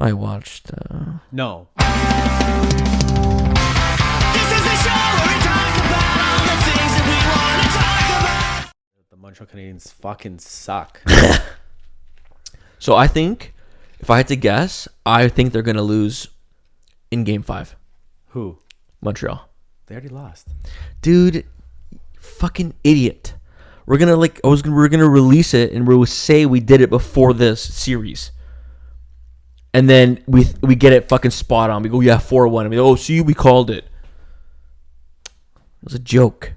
I watched. No. This is the show where we talk about all the things that we want to talk about. The Montreal Canadiens fucking suck. So I think, if I had to guess, I think they're going to lose in Game 5. Who? Montreal. They already lost. Dude, fucking idiot. We're gonna release it and we'll say we did it before this series. And then we get it fucking spot on. We go, yeah, 4-1. I mean, oh, see, we called it. It was a joke.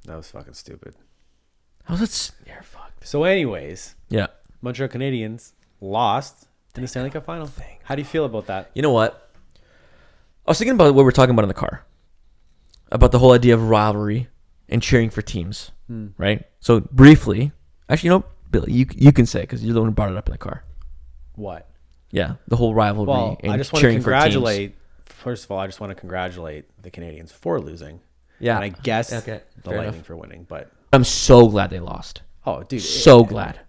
That was fucking stupid. How was it? Yeah, fuck. So anyways, Yeah. Montreal Canadiens lost in the Stanley Cup Final. How do you feel about that? You know what? I was thinking about what we were talking about in the car. About the whole idea of rivalry and cheering for teams. Right? So briefly, actually, you know, Billy, you can say because you're the one who brought it up in the car. What? Yeah, the whole rivalry Well, and I just want to cheering for teams. congratulate. First of all, I just want to congratulate the Canadiens for losing. Yeah, And I guess Okay, the fair Lightning enough. for winning. But I'm so glad they lost. oh, dude, So glad.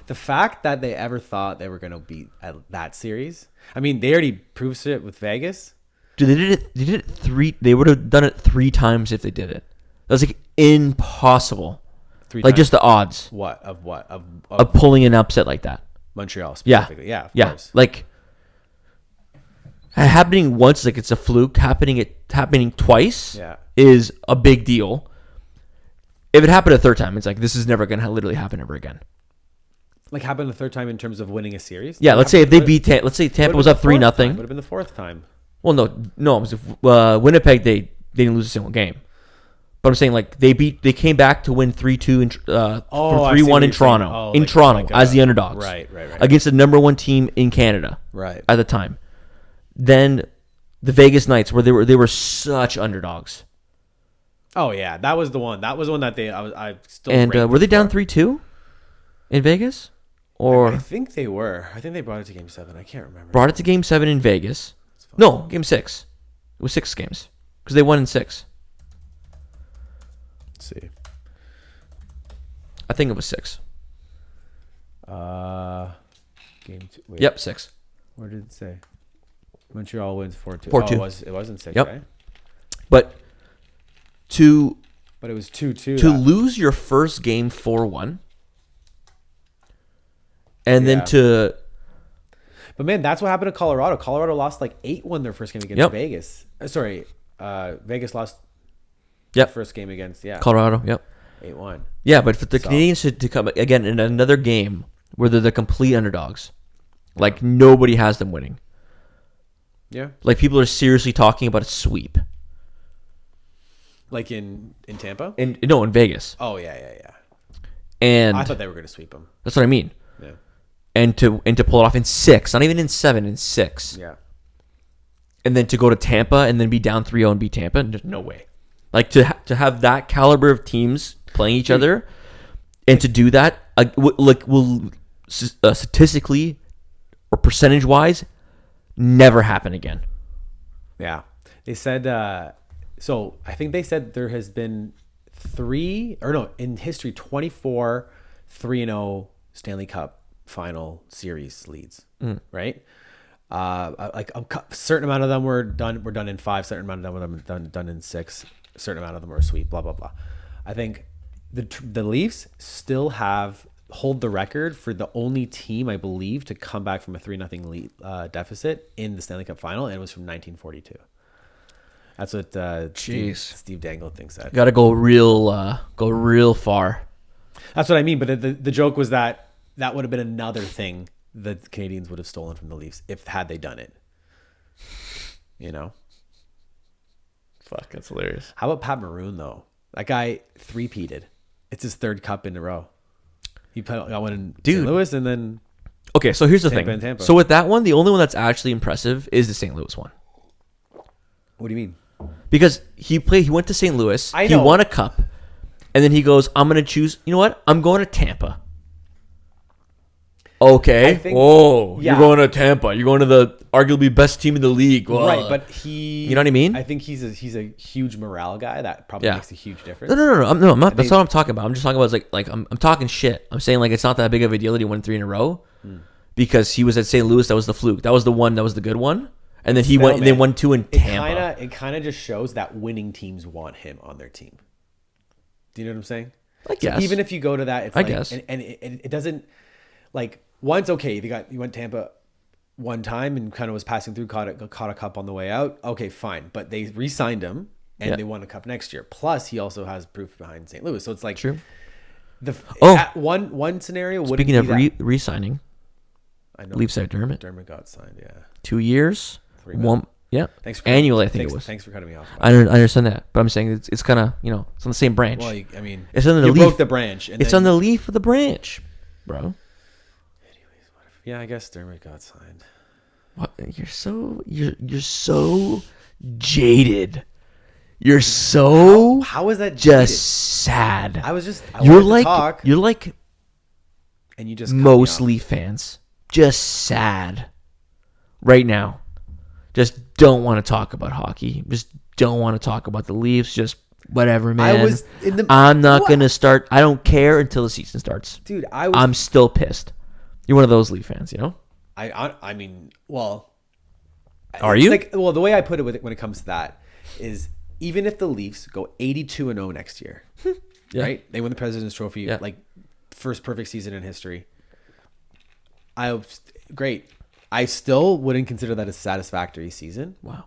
The fact that they ever thought they were going to beat that series. I mean, they already proved it with Vegas. Dude, they did it 3. They would have done it 3 times if they did it. That was like impossible. 3 Like times. just the odds What of of pulling an upset like that. Montreal Yeah, specifically. Yeah, of yeah. course. Like happening once, like it's a fluke. Happening twice, Yeah. is a big deal. If it happened a third time, it's like this is never gonna literally happen ever again. Like happened the third time in terms of winning a series. Yeah, let's say if they beat, let's say Tampa was up 3-0. Would have been the fourth time. Well, no, it was Winnipeg. They didn't lose a single game. But I'm saying like they came back to win 3-2 and Oh, I see 3-1 what in you're Toronto, saying. Oh, in like- Toronto like, as the underdogs, right. against the number 1 team in Canada, Right. at the time. Then the Vegas Knights, where they were such underdogs, Oh yeah, that was the one. That was the one that I still. and ranked were they them down for. 3-2 in Vegas, I or think they were. I think they brought it to Game 7. I can't remember. brought it to Game 7 in Vegas? No, Game 6. It was 6 games because they won in 6. Let's see. I think it was 6. Game 2. Wait, Yep, 6. Where did it say? Montreal wins 4-2. 4-2. Oh, it wasn't 6, Yep. right? But to But it was 2-2. to lose your first game 4-1, and Yeah. then to But man, that's what happened to Colorado. Colorado lost like 8-1 their first game against Yep. Vegas. Vegas lost Yep. their first game against Colorado, yep. 8-1. Yeah, but for the So- Canadians to come again in another game where they're the complete underdogs, like nobody has them winning. Yeah. Like people are seriously talking about a sweep. Like in Tampa? In Vegas. Oh, yeah. And I thought they were going to sweep them. that's what I mean. Yeah. And to pull it off in 6, not even in 7, in 6. Yeah. And then to go to Tampa and then be down 3-0 and beat Tampa, there's no way. Like to have that caliber of teams playing each other, and to do that, will statistically or percentage wise, never happen again. Yeah. They said, so I think they said there has been in history, 24 3-0 Stanley Cup Final Series leads, right? Like a certain amount of them were done in 5, certain amount of them were done in 6, certain amount of them were a sweep, blah, blah, blah. I think the Leafs still hold the record for the only team, I believe, to come back from a 3-0 lead, deficit in the Stanley Cup Final, and it was from 1942. That's what Steve Dangle thinks that. Got to go real far. That's what I mean. But the joke was that would have been another thing the Canadians would have stolen from the Leafs had they done it. You know? Fuck, that's hilarious. How about Pat Maroon, though? That guy three-peated. It's his 3rd cup in a row. He got one in St. Louis and then... Okay, so here's the Tampa thing. and Tampa. So with that one, the only one that's actually impressive is the St. Louis one. What do you mean? Because he went to St. Louis, I he know. won a cup, and then he goes, I'm going to choose, you know what? I'm going to Tampa. Okay. I think- yeah. yeah. You're going to Tampa. You're going to the arguably best team in the league. Whoa. Right, but he... You know what I mean? I think he's a huge morale guy. That probably Yeah. makes a huge difference. No. I'm not. That's not what I'm talking about. I'm just talking about like I'm talking shit. I'm saying like it's not that big of a deal that he won 3 in a row. because he was at St. Louis. That was the fluke. That was the one. That was the good one. And then he Still, went. And they man, won 2 in Tampa. It kind of just shows that winning teams want him on their team. Do you know what I'm saying? I guess. Even if you go to that, it's I like, guess. and it doesn't like once. Okay, you went Tampa one time and kind of was passing through, caught a cup on the way out. Okay, fine, but they re-signed him and they won a cup next year. Plus, he also has proof behind St. Louis, so it's like True. One scenario. Speaking of re-signing, I know Leafs Dermott. Dermott got signed. Yeah, 2 years, $3 1. million. Yeah, Thanks for annually. I think it was. Thanks for cutting me off. I understand that, but I'm saying it's kind of it's on the same branch. Well, I mean, it's on the you leaf. broke the branch. And It's then, on the leaf of the branch, bro. Yeah, I guess Dermott got signed. What? You're so jaded. You're so How is that just jaded? sad. I You're wanted to like talk, you're like and you just cut me most off. Leaf fans, just sad right now. Just don't want to talk about hockey. Just don't want to talk about the Leafs. Just whatever, man. I'm not gonna start. I don't care until the season starts, Dude, I'm still pissed. You're one of those Leaf fans, you know? I mean, well, Are you? Like, well, the way I put it when it comes to that is even if the Leafs go 82-0 next year, Yeah. right? They win the President's Trophy, Yeah. like first perfect season in history. Great. I still wouldn't consider that a satisfactory season. Wow.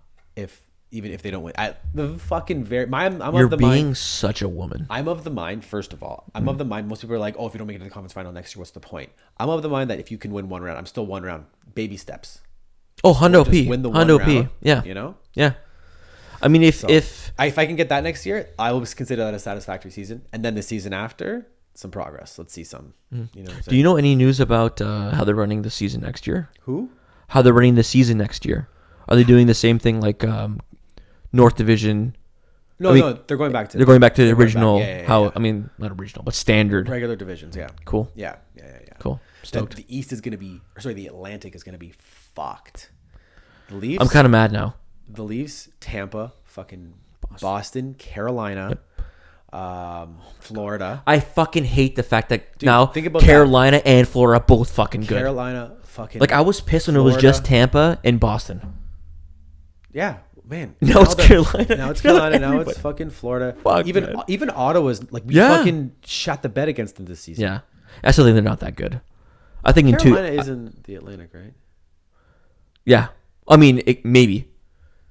Even if they don't win, I'm You're of the being mind. such a woman. I'm of the mind. First of all, I'm of the mind. Most people are like, "Oh, if you don't make it to the conference final next year, what's the point?" I'm of the mind that if you can win one round, I'm still one round, baby steps. Oh, Hundo Just P. win the one Hundo P. round, Yeah. you know. Yeah. I mean, if If I can get that next year, I will consider that a satisfactory season. And then the season after, some progress. Let's see some. You know what I'm saying? do you know any news about how they're running the season next year? Who? How they're running the season next year? Are they doing the same thing like North Division? No, I mean, no, they're going back to. They're going back to the they're going back. original. Yeah. I mean, not original, but standard. Regular divisions. Yeah. Cool. Yeah. Cool. The, Stoked. the East is going to be, or sorry, the Atlantic is going to be fucked. The Leafs. I'm kind of mad now. The Leafs, Tampa, fucking Boston, Carolina, Florida. I fucking hate the fact that now think about Carolina and Florida are both fucking good. Carolina, fucking. Like I was pissed when it was Florida. just Tampa and Boston. Yeah, man. Now it's Carolina. Now it's Now Carolina. Now it's everybody- fucking Florida. Fuck, even man. even Ottawa's like we Yeah. fucking shot the bed against them this season. Yeah, I still think they're not that good. I think in Carolina two. isn't the Atlantic, right? Yeah, I mean maybe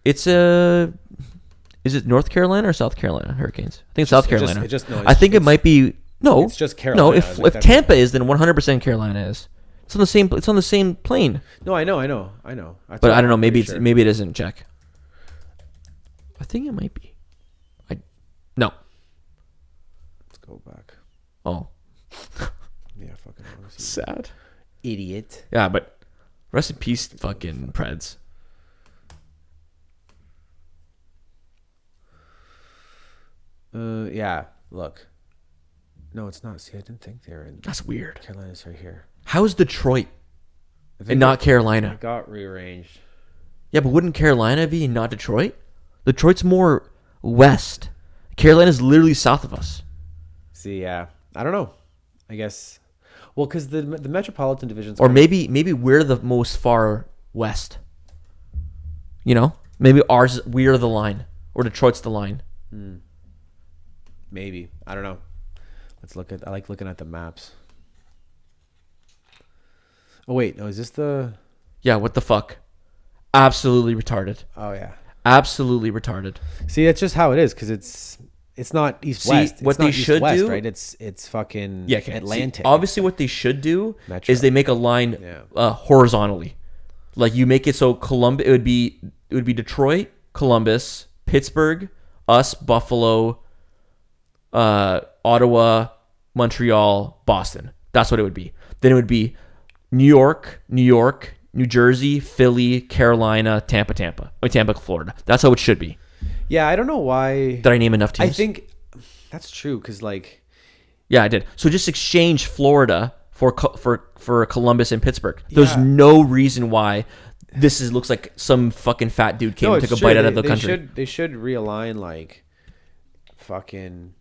it's Is it North Carolina or South Carolina Hurricanes? I think it's South Carolina. I think it might be no. It's just Carolina. No, I if think that's- Tampa is, then 100% Carolina is. It's on the same. It's on the same plane. No, I know. That's But why I don't know. I'm Maybe pretty it's sure. maybe it isn't. Check. I think it might be. No. Let's go back. Oh, Yeah, fucking honestly. sad. Idiot. Yeah, but rest in peace, fucking Preds. Yeah. Look. No, it's not. See, I didn't think they were in. That's weird. Carolina's right here. How is Detroit I think and not it Carolina? got rearranged. Yeah, but wouldn't Carolina be and not Detroit? Detroit's more west. Carolina's literally south of us. See, yeah. I don't know. I guess. Well, because the metropolitan divisions. Or maybe we're the most far west. You know? Maybe we're the line. Or Detroit's the line. Maybe. I don't know. I like looking at the maps. Oh wait, no, is this the? Yeah, what the fuck? Absolutely retarded. Oh yeah. Absolutely retarded. See, that's just how it is because it's not east See, west. what It's they not should east-west, do- right? It's fucking Yeah, okay. Atlantic. See, obviously, what they should do Metro. is they make a line Yeah. horizontally. Like you make it so Columbus. It would be Detroit, Columbus, Pittsburgh, us, Buffalo, Ottawa, Montreal, Boston. That's what it would be. Then it would be New York, New Jersey, Philly, Carolina, Tampa, Florida. That's how it should be. Yeah, I don't know why. Did I name enough teams? I think that's true because like Yeah, I did. So just exchange Florida for Columbus and Pittsburgh. There's Yeah. no reason why looks like some fucking fat dude came and it's took a true. bite out of the They country. They should realign like fucking.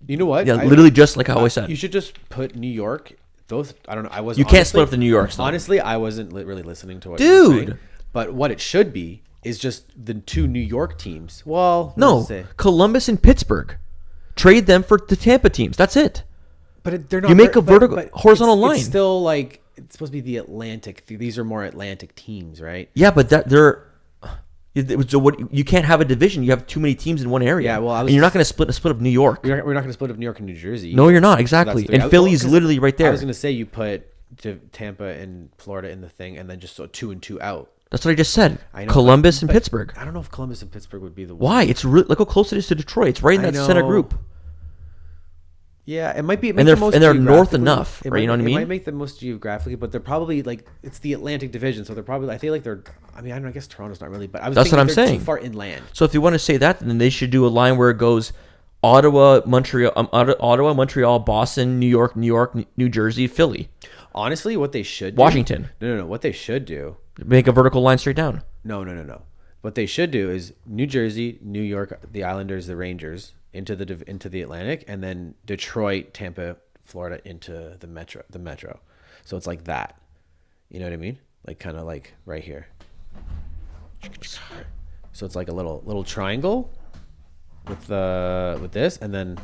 You know what? Yeah, literally just like I always said. You should just put New York Those I don't know. I was You can't split up the New Yorks, though. Honestly, I wasn't really listening to what you were Dude. saying. But what it should be is just the 2 New York teams. Well, No, let's say. Columbus and Pittsburgh. Trade them for the Tampa teams. That's it. But they're not. You make a but- vertical- but horizontal line. It's still like it's supposed to be the Atlantic. These are more Atlantic teams, right? Yeah, but they're. So what? You can't have a division. You have too many teams in one area. Yeah, well, I was and you're not just- going to split up New York. We're not going to split up New York and New Jersey. No, you're not. So Exactly. that's 3. And Philly is 'cause literally right there. I was going to say you put Tampa and Florida in the thing, and then just 2 and 2 out. That's what I just said. I know, Columbus and but Pittsburgh. I don't know if Columbus and Pittsburgh would be the Why? It's look how close it is to Detroit. It's right in I that center know. group. Yeah, it might be. And they're north enough, right? You know what I It mean? might make them most geographically, but they're probably like it's the Atlantic Division, so they're probably. I feel like they're. I mean, I don't know. I guess Toronto's not really, but I was. That's what thinking I'm they're saying. Too far inland. So if you want to say that, then they should do a line where it goes Ottawa, Montreal, Boston, New York, New Jersey, Philly, Honestly, what they should do, Washington. No. What they should do. Make a vertical line straight down. No. What they should do is New Jersey, New York, the Islanders, the Rangers into the Atlantic, and then Detroit, Tampa, Florida into the metro. So it's like that. You know what I mean? Like kind of like right here. So it's like a little triangle with this, and then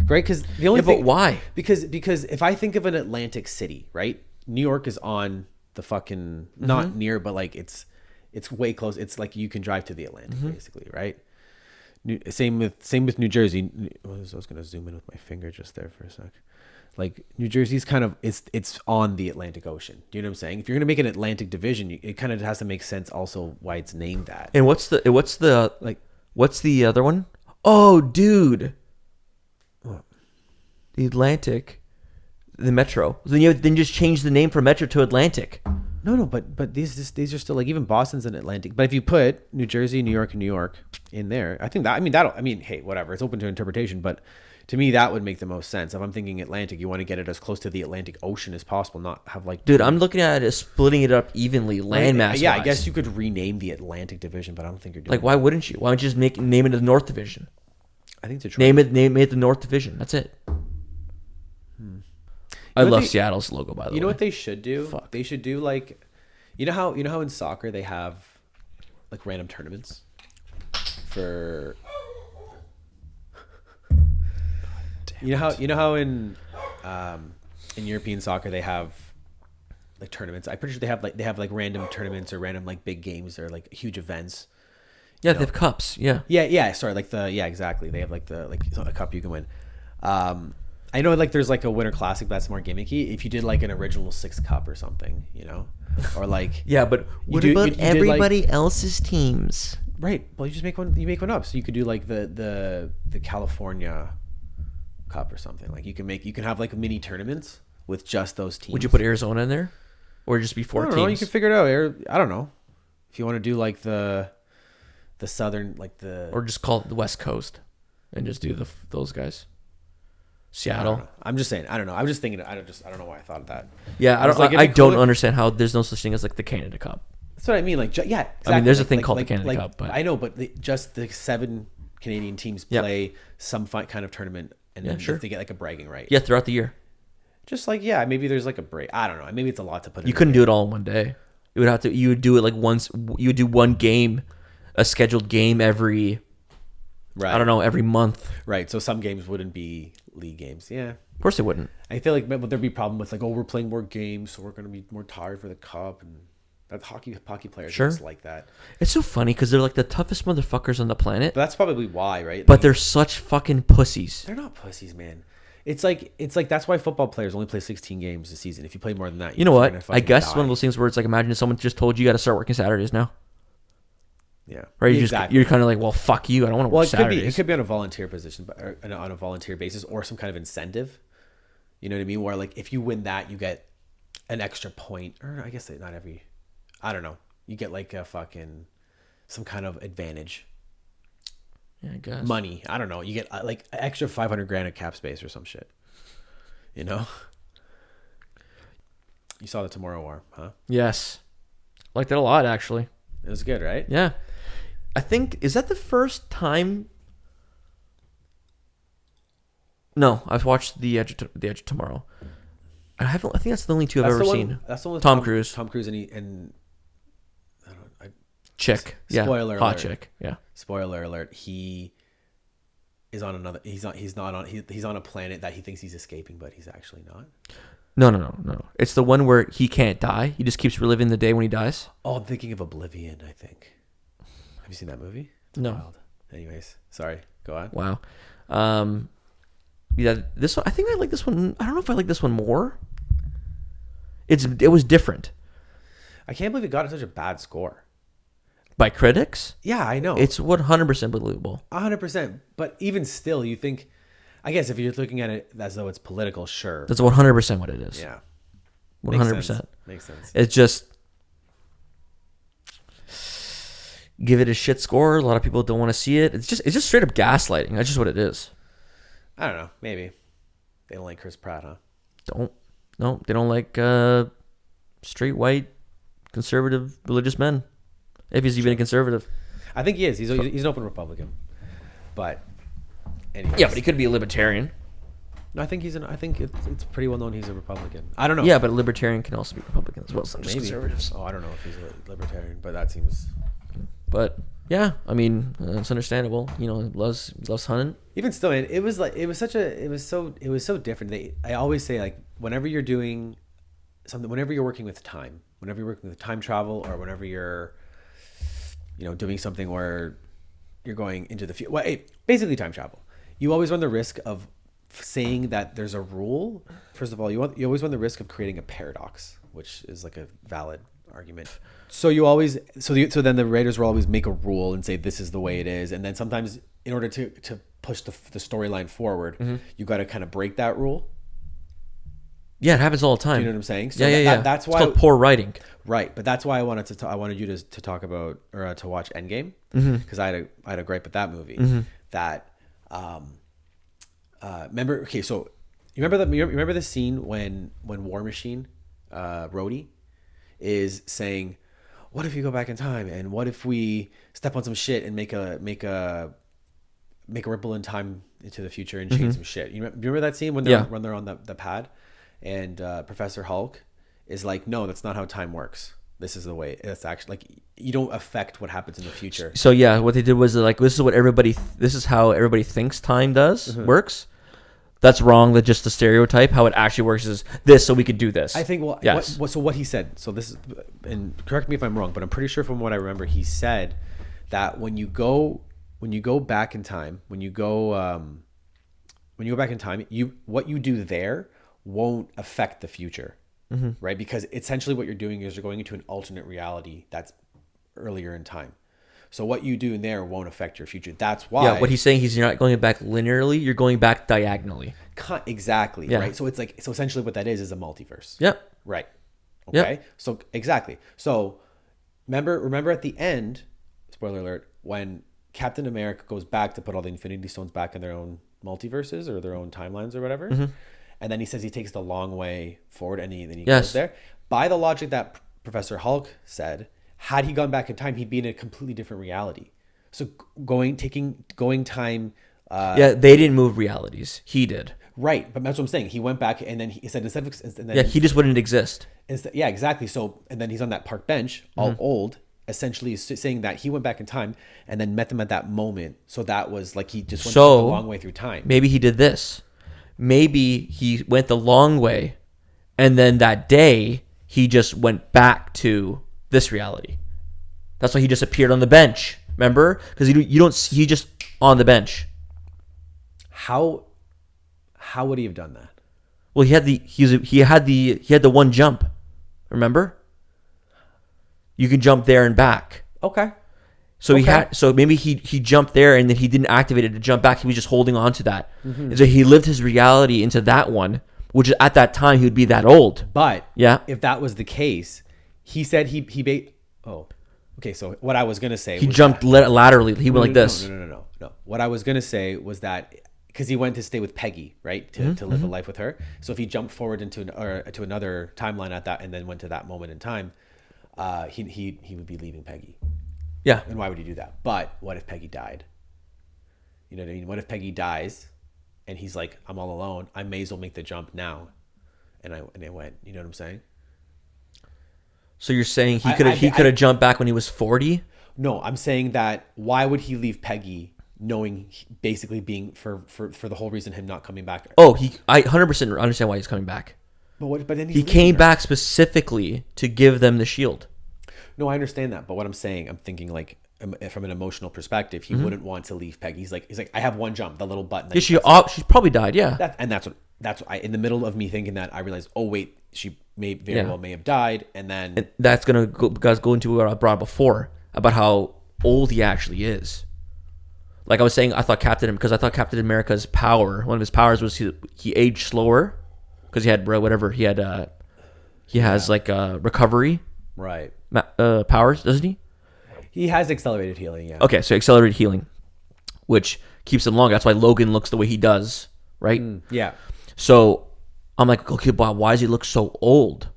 great because the only Yeah, but thing why? because if I think of an Atlantic city, right? New York is on the fucking not near, but like it's way close. It's like you can drive to the Atlantic basically, right? Same with New Jersey. I was gonna zoom in with my finger just there for a sec. Like New Jersey's kind of it's on the Atlantic Ocean. Do you know what I'm saying? If you're gonna make an Atlantic division, it kind of has to make sense also why it's named that. And what's the other one? Oh, dude. The Atlantic, the Metro. Then you just change the name from Metro to Atlantic. No, but these are still like even Boston's an Atlantic. But if you put New Jersey, New York, and New York in there, I think that hey, whatever, it's open to interpretation. But to me, that would make the most sense. If I'm thinking Atlantic, you want to get it as close to the Atlantic Ocean as possible, not have like. Dude, I'm looking at it as splitting it up evenly, landmass. Yeah, I guess you could rename the Atlantic Division, but I don't think you're doing. Like, why wouldn't you? Why don't you just name it the North Division? I think Detroit. Name it the North Division. That's it. I what love they- Seattle's logo, by the way. You know what they should do? Fuck. They should do like, you know how in soccer they have like random tournaments for. You know how in European soccer they have like tournaments. I'm pretty sure they have like random tournaments or random like big games or like huge events. Yeah, they have cups. Yeah. Yeah. Sorry, exactly. They have like a cup you can win. I know like there's like a Winter Classic that's more gimmicky. If you did like an original 6 cup or something, you know, or like Yeah, but what about you did, like- everybody else's teams? right. Well, you just make one. You make one up. So you could do like the California Cup or something. Like you can have like mini tournaments with just those teams. Would you put Arizona in there, or just be 4 I don't teams? know. You can figure it out. I don't know. If you want to do like the southern like the Or just call it the West Coast, and just do those guys. I Seattle. don't know. I'm just saying. I don't know. I was just thinking. I don't know why I thought of that. Yeah, I was don't. like, I it'd be cool don't if- understand how there's no such thing as like the Canada Cup. That's what I mean. Like, yeah. Exactly. I mean, there's a thing called the Canada Cup, but- I know, but just the 7 Canadian teams Yep. play some kind of tournament, and Yeah, then sure. they get like a bragging right. Yeah, throughout the year. Just like maybe there's like a break. I don't know. Maybe it's a lot to put. You couldn't do it all in one day. You would have to. You would do it like once. You would do one game, a scheduled game every. Right. I don't know, every month. Right. So some games wouldn't be league games. Yeah. Of course, they wouldn't. I feel like would there be a problem with like, oh, we're playing more games, so we're going to be more tired for the cup, and that hockey players Sure. are just like that. It's so funny because they're like the toughest motherfuckers on the planet, But that's probably why, right? but they're such fucking pussies. they're not pussies, man. It's like that's why football players only play 16 games a season. If you play more than that, You know you're what? gonna I fucking guess it's die. one of those things where it's like, imagine if someone just told you got to start working Saturdays now, Yeah. right? Exactly. You're kind of like, well, fuck you. I don't want to Well, work it could be. Saturdays. It could be on a volunteer position, but or on a volunteer basis, or some kind of incentive. You know what I mean? Where like if you win that, you get an extra point, or I guess not every. I don't know. You get like a fucking some kind of advantage, Yeah, I guess. money. I don't know. You get like an extra $500,000 at cap space or some shit. You know. You saw the Tomorrow War, huh? Yes, liked it a lot actually. It was good, right? Yeah, I think is that the first time. No, I've watched The Edge of Tomorrow. I haven't. I think that's the only two I've That's ever the one- seen. That's the one with Tom Cruise. Tom Cruise and I don't. Chick. Yeah. Spoiler Hot alert. chick. Yeah. Spoiler alert. He is on another. He's not on. He's on a planet that he thinks he's escaping, but he's actually not. No. It's the one where he can't die. He just keeps reliving the day when he dies. Oh, I'm thinking of Oblivion. I think. Have you seen that movie? It's No. wild. Anyways, sorry. Go on. Wow. Yeah, this one. I think I like this one. I don't know if I like this one more. It was different I can't believe it got such a bad score. by critics. Yeah, I know. It's 100% believable. 100%. But even still, you think. I guess if you're looking at it as though it's political, sure. That's 100% what it is. Yeah. 100%. Makes sense. It's just give it a shit score. A lot of people don't want to see it. It's just straight up gaslighting. That's just what it is. I don't know. Maybe they don't like Chris Pratt, huh? They don't like straight white conservative religious men. If he's even a conservative. I think he is. He's an open Republican. But anyways. Yeah, but he could be a libertarian. No, I think I think it's pretty well known he's a Republican. I don't know. Yeah, but a libertarian can also be Republican as well. It's not just Maybe. conservatives. Oh, I don't know if he's a libertarian, but that seems. But yeah, I mean, it's understandable. You know, he loves hunting. Even still, man, it was so different. I always say, like, whenever you're doing something, whenever you're working with time, whenever you're working with time travel, or whenever you're, doing something where you're going into the future, basically time travel, you always run the risk of saying that there's a rule. First of all, you always run the risk of creating a paradox, which is like a valid argument. So then the writers will always make a rule and say this is the way it is, and then sometimes in order to push the storyline forward, you got to kind of break that rule. Yeah, it happens all the time. Do you know what I'm saying? So Yeah. That's It's why called poor writing. Right, but that's why I wanted you to talk about or to watch Endgame, because I had a gripe with that movie. That remember? Okay, so you remember the scene when War Machine, Rhodey, is saying, "What if you go back in time, and what if we step on some shit and make a ripple in time into the future and change some shit?" You remember that scene when they're on the pad, and Professor Hulk is like, "No, that's not how time works. This is the way. It's actually like you don't affect what happens in the future." So yeah, what they did was like, this is how everybody thinks time works. That's wrong. That's just the stereotype. How it actually works is this, so we could do this. I think. Well, yes. What he said. So this is, and correct me if I'm wrong, but I'm pretty sure from what I remember, he said that when you go back in time, when you go back in time, what you do there won't affect the future, right? Because essentially what you're doing is you're going into an alternate reality that's earlier in time. So what you do in there won't affect your future. That's why. Yeah, what he's saying is you're not going back linearly. You're going back diagonally. Exactly. Yeah. Right. So it's like, so essentially what that is a multiverse. Yep. Right. Okay. Yep. So exactly. So remember at the end, spoiler alert, when Captain America goes back to put all the Infinity Stones back in their own multiverses or their own timelines or whatever, and then he says he takes the long way forward, and then he goes there. By the logic that Professor Hulk said, had he gone back in time, he'd be in a completely different reality. So going time. Yeah, they didn't move realities. He did. Right, but that's what I'm saying. He went back, and then he said He just wouldn't exist. Yeah, exactly. So, and then he's on that park bench, all old, essentially saying that he went back in time and then met them at that moment. So that was like he just went a long way through time. Maybe he did this. Maybe he went the long way, and then that day he just went back to this reality. That's why he just appeared on the bench. Remember? Because he just on the bench. How would he have done that? Well, he had the one jump. Remember? You can jump there and back. Okay. So maybe he jumped there and then he didn't activate it to jump back. He was just holding on to that. And so he lived his reality into that one, which at that time he would be that old. But yeah, if that was the case, he said okay. So what I was gonna say, he jumped laterally. He went like this. No. What I was gonna say was that because he went to stay with Peggy, right, to live a life with her. So if he jumped forward into another timeline at that, and then went to that moment in time, he would be leaving Peggy. Yeah. And why would he do that? But what if Peggy died? You know what I mean? What if Peggy dies, and he's like, I'm all alone. I may as well make the jump now, and I went. You know what I'm saying? So you're saying he I- could I- have jumped back when he was 40? No, I'm saying that why would he leave Peggy, knowing basically being for the whole reason him not coming back? Oh, I 100% understand why he's coming back. But then He came back specifically to give them the shield. No, I understand that, but what I'm saying, I'm thinking like from an emotional perspective, he wouldn't want to leave Peggy. He's like, I have one jump, the little button. That Yeah, she probably died. Yeah. that's what I, in the middle of me thinking that, I realized, oh wait, she very well may have died, and then And that's gonna go into what I brought up before about how old he actually is. Like I was saying, I thought Captain America's power, one of his powers was he aged slower because he had whatever he had. He has like recovery right, powers, doesn't he? he has accelerated healing. Yeah. Okay, so accelerated healing, which keeps him longer. That's why Logan looks the way he does, right? Yeah. So I'm like, okay, but why does he look so old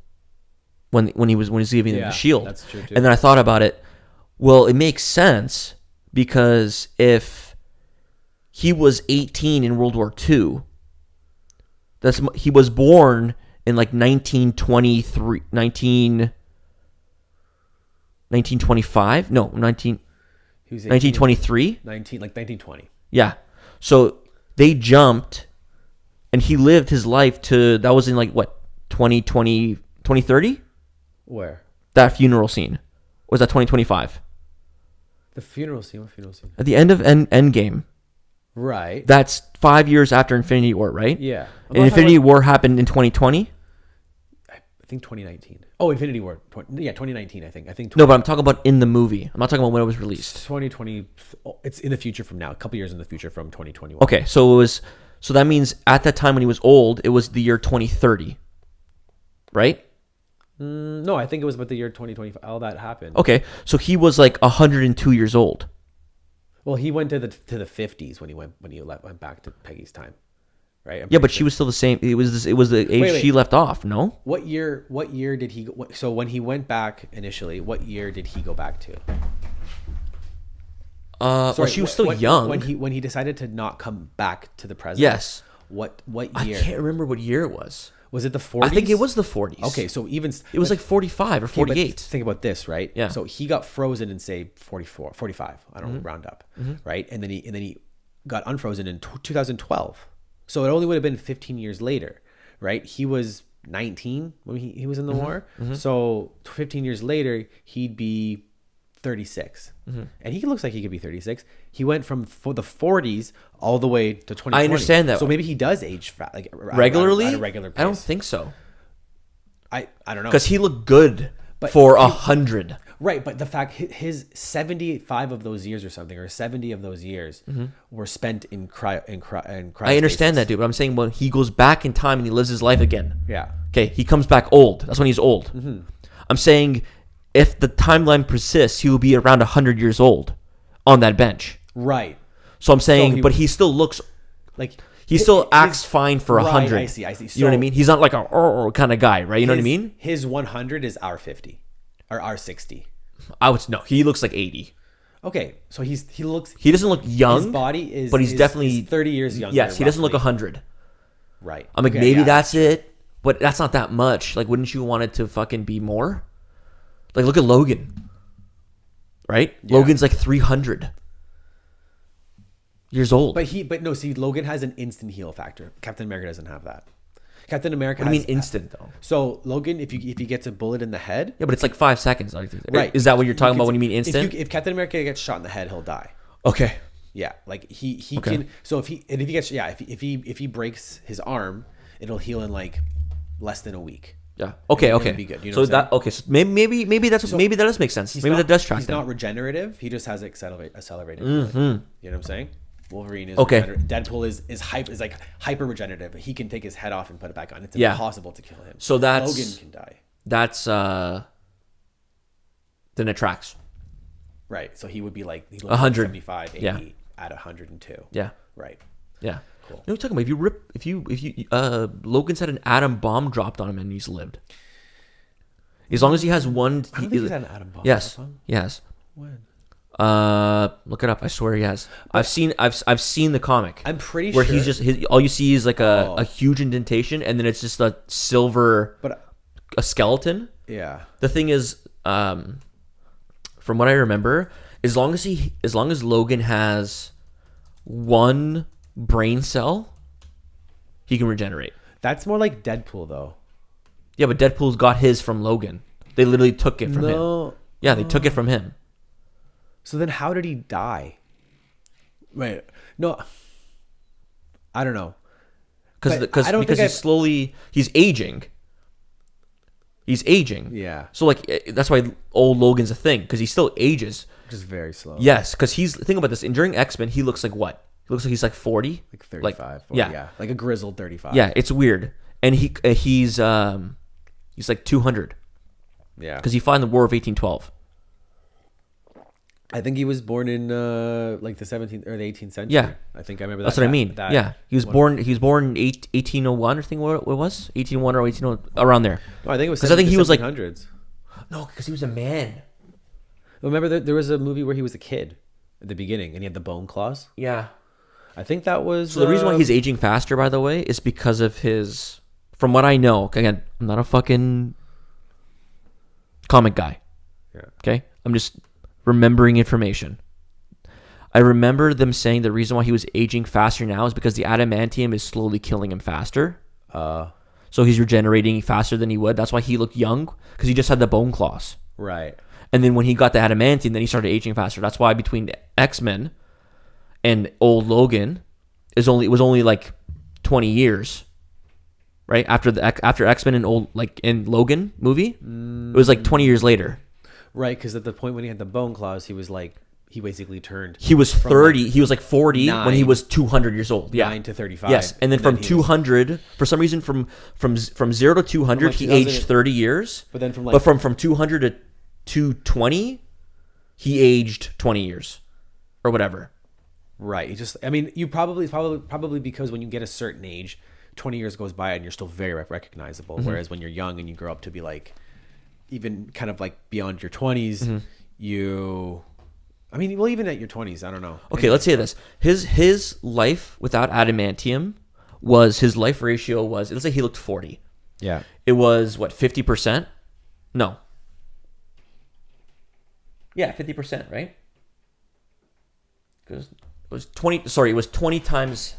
when he's giving him Yeah, the shield? that's true, too. And then I thought about it. Well, it makes sense because if he was 18 in World War II, he was born in like 1925? No, He was 1923? 1920. Yeah. So they jumped and he lived his life to, that was in like what, 2030? Where? That funeral scene. Or was that 2025? The funeral scene. What funeral scene? At the end of Endgame. Right. That's 5 years after Infinity War, right? Yeah. And Infinity War happened in 2020? I think 2019. Oh, Infinity War. 2019. I think. No, but I'm talking about in the movie. I'm not talking about when it was released. 2020. It's in the future from now. A couple years in the future from 2021. Okay, so that means at that time when he was old, it was the year 2030. Right? No, I think it was about the year 2025. All that happened. Okay, so he was like 102 years old. Well, he went to the 50s when he went back to Peggy's time, right? I'm Yeah, but pretty she sure. was still the same. It was the age Wait. she left off. No. What year did he? So when he went back initially, what year did he go back to? Well, she was still young. when he decided to not come back to the present. Yes. What I year? can't remember what year it was. Was it the 40s? I think it was the 40s. Okay, so even It was like 45 or okay, but 48. think about this, right? Yeah. So he got frozen in say 44, 45. I don't know, round up, right? And then he got unfrozen in 2012. So it only would have been 15 years later, right? He was 19 when he was in the war. So 15 years later, he'd be 36. And he looks like he could be 36. He went from the 40s all the way to 2020. I understand that. So maybe he does age like Regularly? at a regular pace. I don't think so. I don't know. Because he looked good But for he- 100. Right, but the fact his 75 of those years or something, or 70 of those years were spent in cryostasis. I understand that, dude. But I'm saying when he goes back in time and he lives his life again. Yeah. Okay, he comes back old. That's when he's old. I'm saying if the timeline persists, he will be around 100 years old on that bench. Right. So I'm saying, he- but he still looks, Like he still his- acts fine for right, 100. I see. You know what I So mean? He's not like a kind of guy, right? You know what I mean? His 100 is our 50 or our 60. No, he looks like 80. Okay, so he looks. He doesn't look young. His body is, but he's definitely 30 years younger. Yes, he doesn't look roughly. 100. Right. I'm like, Okay, maybe yeah. that's it, but that's not that much. Like, wouldn't you want it to fucking be more? Like, look at Logan. Right? Yeah. Logan's like 300 years old. But no, see, Logan has an instant heal factor. Captain America doesn't have that. Captain America What do you has mean instant, though? So Logan, if he gets a bullet in the head, Yeah, but it's like 5 seconds. right? Is that what you're talking about when you mean instant? If Captain America gets shot in the head, he'll die. Okay. Yeah, like he Okay. can. So if he gets if he breaks his arm, it'll heal in like less than a week. Yeah. Okay. It'll Okay. be good, you know so what I'm that okay. So maybe maybe that does make sense. Maybe that does track. He's then. not regenerative. He just has accelerated. You know what I'm saying? Wolverine is Okay. Deadpool is like hyper regenerative. He can take his head off and put it back on. It's Yeah. impossible to kill him. So that's- Logan can die. That's then it tracks. Right. So he would be like 100. 75, 80 Yeah. at 102. Yeah. Right. Yeah. Cool. You know what I'm talking about? If you Logan's had an atom bomb dropped on him and he's lived. As long as he has one. I don't think he's had an atom bomb Yes. drop on him. Yes. When? Look it up. I swear he has. I've seen the comic. I'm pretty where sure. he's just all you see is like a huge indentation, and then it's just a silver But a skeleton. yeah. The thing is, from what I remember, as long as Logan has one brain cell, he can regenerate. That's more like Deadpool, though. Yeah, but Deadpool's got his from Logan. They literally took it from him. No. Yeah, they took it from him. So then how did he die? Wait. No. I don't know. But Because I don't think he's aging. He's aging. Yeah. So like that's why old Logan's a thing, because he still ages. Just very slow. Yes, because think about this. And during X-Men, he looks like what? He looks like he's like 40, Like 35. 40, yeah. Like a grizzled 35. Yeah, it's weird. And he's like 200 Yeah. because he fought in the War of 1812. I think he was born in like the 17th or the 18th century. Yeah. I think I remember that. That's what I mean. that- Yeah, he was born in 1801. I think what it was 1801 or 1800 around there. No, I think it was 'Cause I think he was like 1700s. no, because he was a man. Remember there was a movie where he was a kid at the beginning and he had the bone claws. Yeah. I think that was. So the reason why he's aging faster, by the way, is because of his. From what I know, again, I'm not a fucking comic guy. Yeah. Okay, I'm just remembering information. I remember them saying the reason why he was aging faster now is because the adamantium is slowly killing him faster. So he's regenerating faster than he would. That's why he looked young, because he just had the bone claws. Right. And then when he got the adamantium, then he started aging faster. That's why between X-Men and old Logan was only like 20 years. Right? After X-Men and Logan movie, it was like 20 years later. Right, because at the point when he had the bone claws, he basically turned. He was 30. He was like 40 when he 9 was 200 years old. Yeah. 9 to 35. Yes, and then from he was- 200, for some reason, from 0 to 200, like he 2000 aged 30 years. But then from 200 to 220, he aged 20 years, or whatever. Right. He just. I mean, you probably because when you get a certain age, 20 years goes by and you're still very recognizable. Mm-hmm. Whereas when you're young and you grow up to be like, even kind of like beyond your 20s, Mm-hmm. you. I mean, well, even at your 20s, I don't know. Okay, let's say this: his life without adamantium his life ratio was. Let's say he looked 40. Yeah. It was what, 50%? No. Yeah, 50%, right? Because it was 20. Sorry, it was 20 times.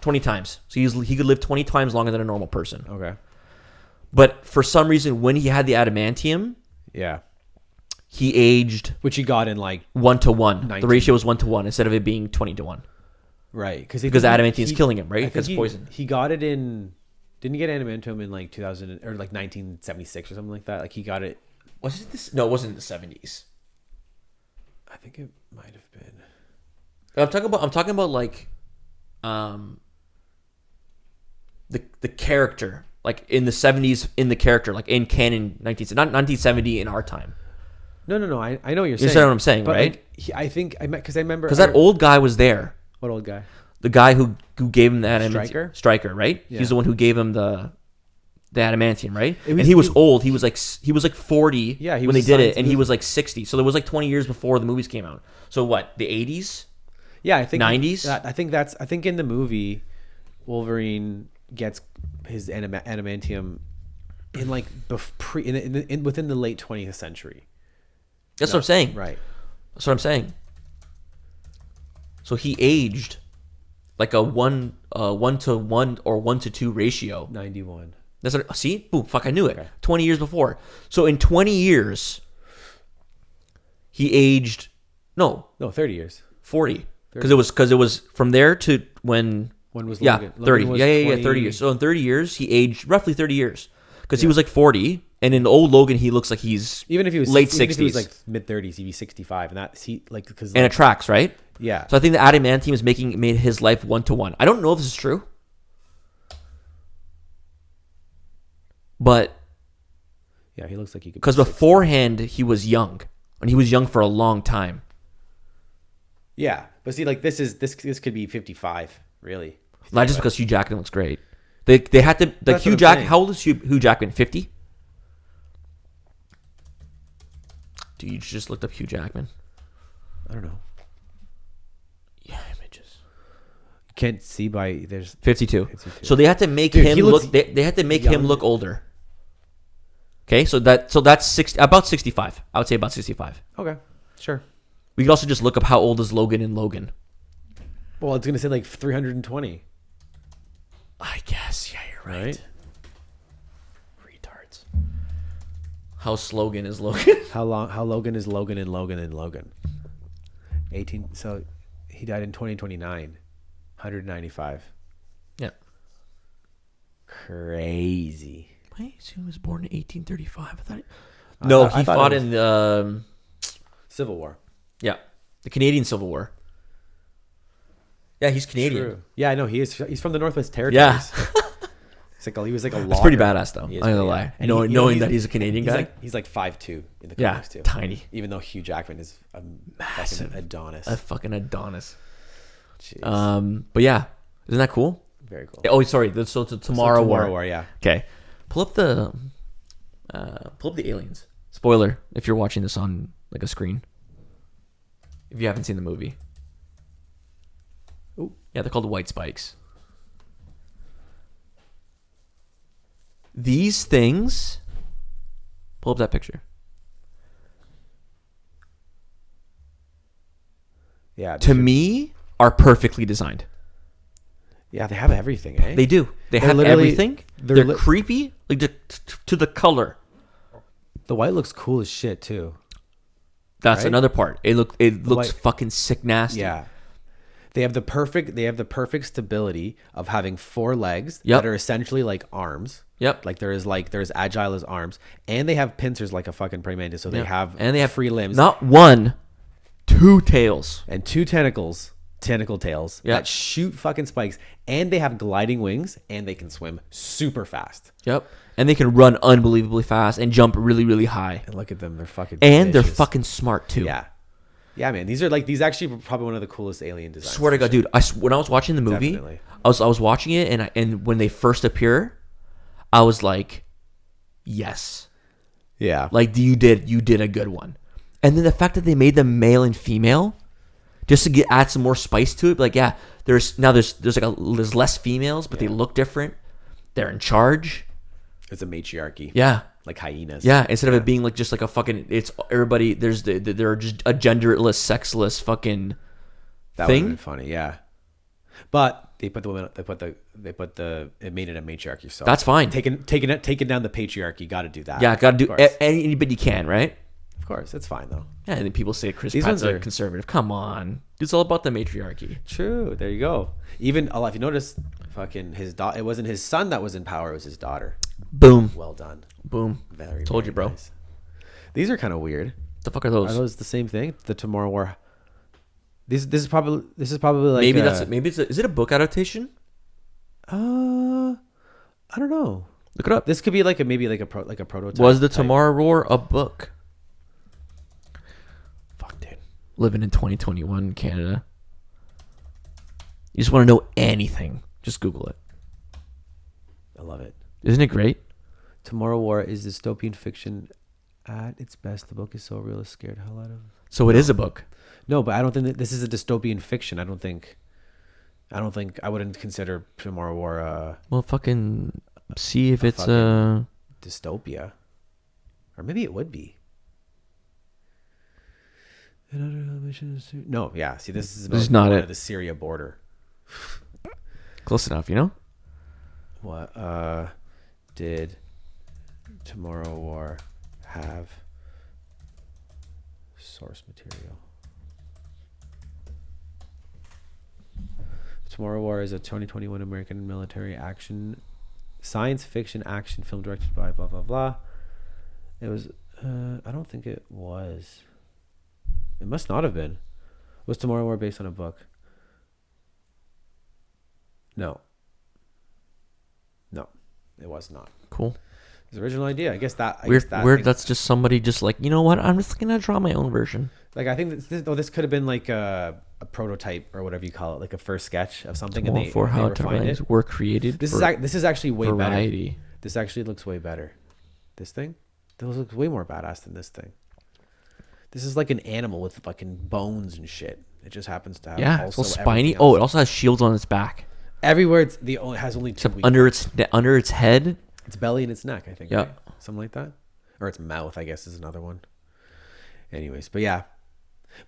20 times. So he could live 20 times longer than a normal person. Okay. But for some reason, when he had the adamantium, Yeah. he aged Which he got in like 1-to-1. The 19. ratio was 1-to-1 instead of it being 20-to-1. right because Adamantium is killing him, right? I Because think poison. He got it in. Didn't he get adamantium in like 2000 or like 1976 or something like that? Like he got it. Was it this? No, it wasn't in the 70s. I think it might have been. I'm talking about like, the character, like in the 70s, in the character, like in canon, not 1970 in our time. No. I know what you're saying. You understand what I'm saying, But, right? like, I think I met because I remember Because that old guy was there. what old guy? The guy who gave him the adamantium. Stryker? Right? Yeah. He's the one who gave him the adamantium, right? It was- And he was it- old. He was like 40 Yeah, he when was they a did it, science and he movie. was like 60. So there was like 20 years before the movies came out. So what? The 80s? Yeah, I think 90s? I think in the movie, Wolverine gets his adamantium in like within the late 20th century. That's what I'm saying. Right. That's what I'm saying. So he aged like a 1-to-1 or 1-to-2 ratio. 91. That's what, see? Boom, fuck, I knew it. Okay. 20 years before. So in 20 years, he aged, no, 30 years. 40. Because it was from there to when was yeah, Logan? 30. Logan was Yeah, 20 30 years. So in 30 years, he aged roughly 30 years. Because he was like 40, and in old Logan, he looks like he's Even if he was late even 60s. if he was like mid 30s, he'd be 65, and that's because and it tracks, right? yeah. So I think the adamantium is made his life 1-to-1. I don't know if this is true, but Yeah, he looks like he could. because be 60. beforehand he was young, and he was young for a long time. Yeah, but see, like this could be 55, really. Not just because Hugh Jackman looks great. They had to like That's Hugh what I'm Jack. saying. How old is Hugh Jackman? 50. Dude, you just looked up Hugh Jackman. I don't know. Yeah, images. You can't see by there's 52. 52. So they had to make Dude, him he looks look. They had to make him young. look older. Okay, so that's about 65. I would say about 65. Okay, sure. We could also just look up how old is Logan in Logan. Well, it's gonna say like 320, I guess. Yeah, you're right. Retards. How Slogan is Logan? How Logan is Logan and Logan and Logan? 18. So he died in 2029. 195. Yeah. Crazy. Wait, so he was born in 1835. I thought. No, I he thought fought it was- in the. Civil War. Yeah, the Canadian Civil War. Yeah, he's Canadian. True. Yeah, I know he is. He's from the Northwest Yeah. Territories. He was like a logger. It's pretty badass though. I'm He is not gonna pretty- lie. and Knowing, you know, knowing that he's a Canadian guy. He's like 5'2" in the Yeah, comics too. tiny. Even though Hugh Jackman is a Massive. fucking Adonis. A fucking Adonis. Jeez. But yeah, isn't that cool? Very cool. Oh, sorry. So Tomorrow War. Yeah. Okay, pull up the aliens. Spoiler if you're watching this on like a screen. If you haven't seen the movie. Ooh. Yeah, they're called white spikes. These things. Pull up that picture. Yeah. To me, are perfectly designed. Yeah, they have everything, eh? They do. They They're have literally- everything. they're They're li- creepy, like to the color. The white looks cool as shit too. That's Right? another part. It looks white- fucking sick nasty. Yeah. They have the perfect stability of having 4 legs Yep. that are essentially like arms. Yep. They're as agile as arms, and they have pincers like a fucking praying mantis, so they Yep. have and they have free limbs, Not one, 2 tails. and 2 tentacle tails Yep. that shoot fucking spikes, and they have gliding wings, and they can swim super fast. Yep. And they can run unbelievably fast and jump really, really high. And look at them, they're fucking And they're vicious. fucking smart too. Yeah, man. These actually probably one of the coolest alien designs. Swear to for God, sure. dude. When I was watching the movie, Definitely. I was watching it, and when they first appear, I was like, yes. Yeah. Like you did a good one. And then the fact that they made them male and female, just to add some more spice to it. Like yeah, there's less females, but they look different. They're in charge. It's a matriarchy. Yeah, Like hyenas. yeah. Instead of it being like just like a fucking, it's everybody. They're just a genderless, sexless fucking That would have thing. been funny, yeah. But they put the women. It made it a matriarchy. So That's fine. Taking down the patriarchy. Got to do that. Yeah, gotta do Of course. anybody can, right? Of course, it's fine though. Yeah, and then people say Chris These Pratt's ones a are- conservative. Come on, it's all about the matriarchy. True. There you go. Even if you notice, fucking his daughter. It wasn't his son that was in power. It was his daughter. Boom, Well done. boom. Very. Told very you, bro. nice. These are kind of weird. The fuck are Are those? those the same thing? The Tomorrow War. This is probably like maybe is it a book adaptation? I don't know. Look it up. This could be like a prototype. Was the type. Tomorrow War a book? Fuck, dude. Living in 2021 in Canada. You just want to know anything, just Google it. I love it. Isn't it great? Tomorrow War is dystopian fiction at its best. The book is so real, it scared the hell out of. So it is a book. No, but I don't think that this is a dystopian fiction. I don't think I wouldn't consider Tomorrow War Well, fucking see if A it's fucking- dystopia, or maybe it would be. No, yeah. See, this is about This is not going it. to the Syria border. close enough, you know? What did Tomorrow War have source material? Tomorrow War is a 2021 American military action, science fiction action film directed by blah blah blah. It was. I don't think it was. It must not have been. Was Tomorrow War based on a book? No. No, it was not. Cool. His original idea. I guess that. Weird. I think- That's just somebody just like, you know what? I'm just gonna draw my own version. Like I think this could have been like a prototype or whatever you call it, like a first sketch of something, and More they, for they how refined turbines it. were created. This for is actually way variety. better. This actually looks way better. This looks way more badass than this thing. This is like an animal with fucking bones and shit. It just happens to have Yeah, also it's so spiny. everything Oh, else. it also has shields on its back. Everywhere it has only two weak Under its head. Its belly and its neck, I think. Yeah. Right? Something like that. Or its mouth, I guess, is another one. Anyways, but yeah.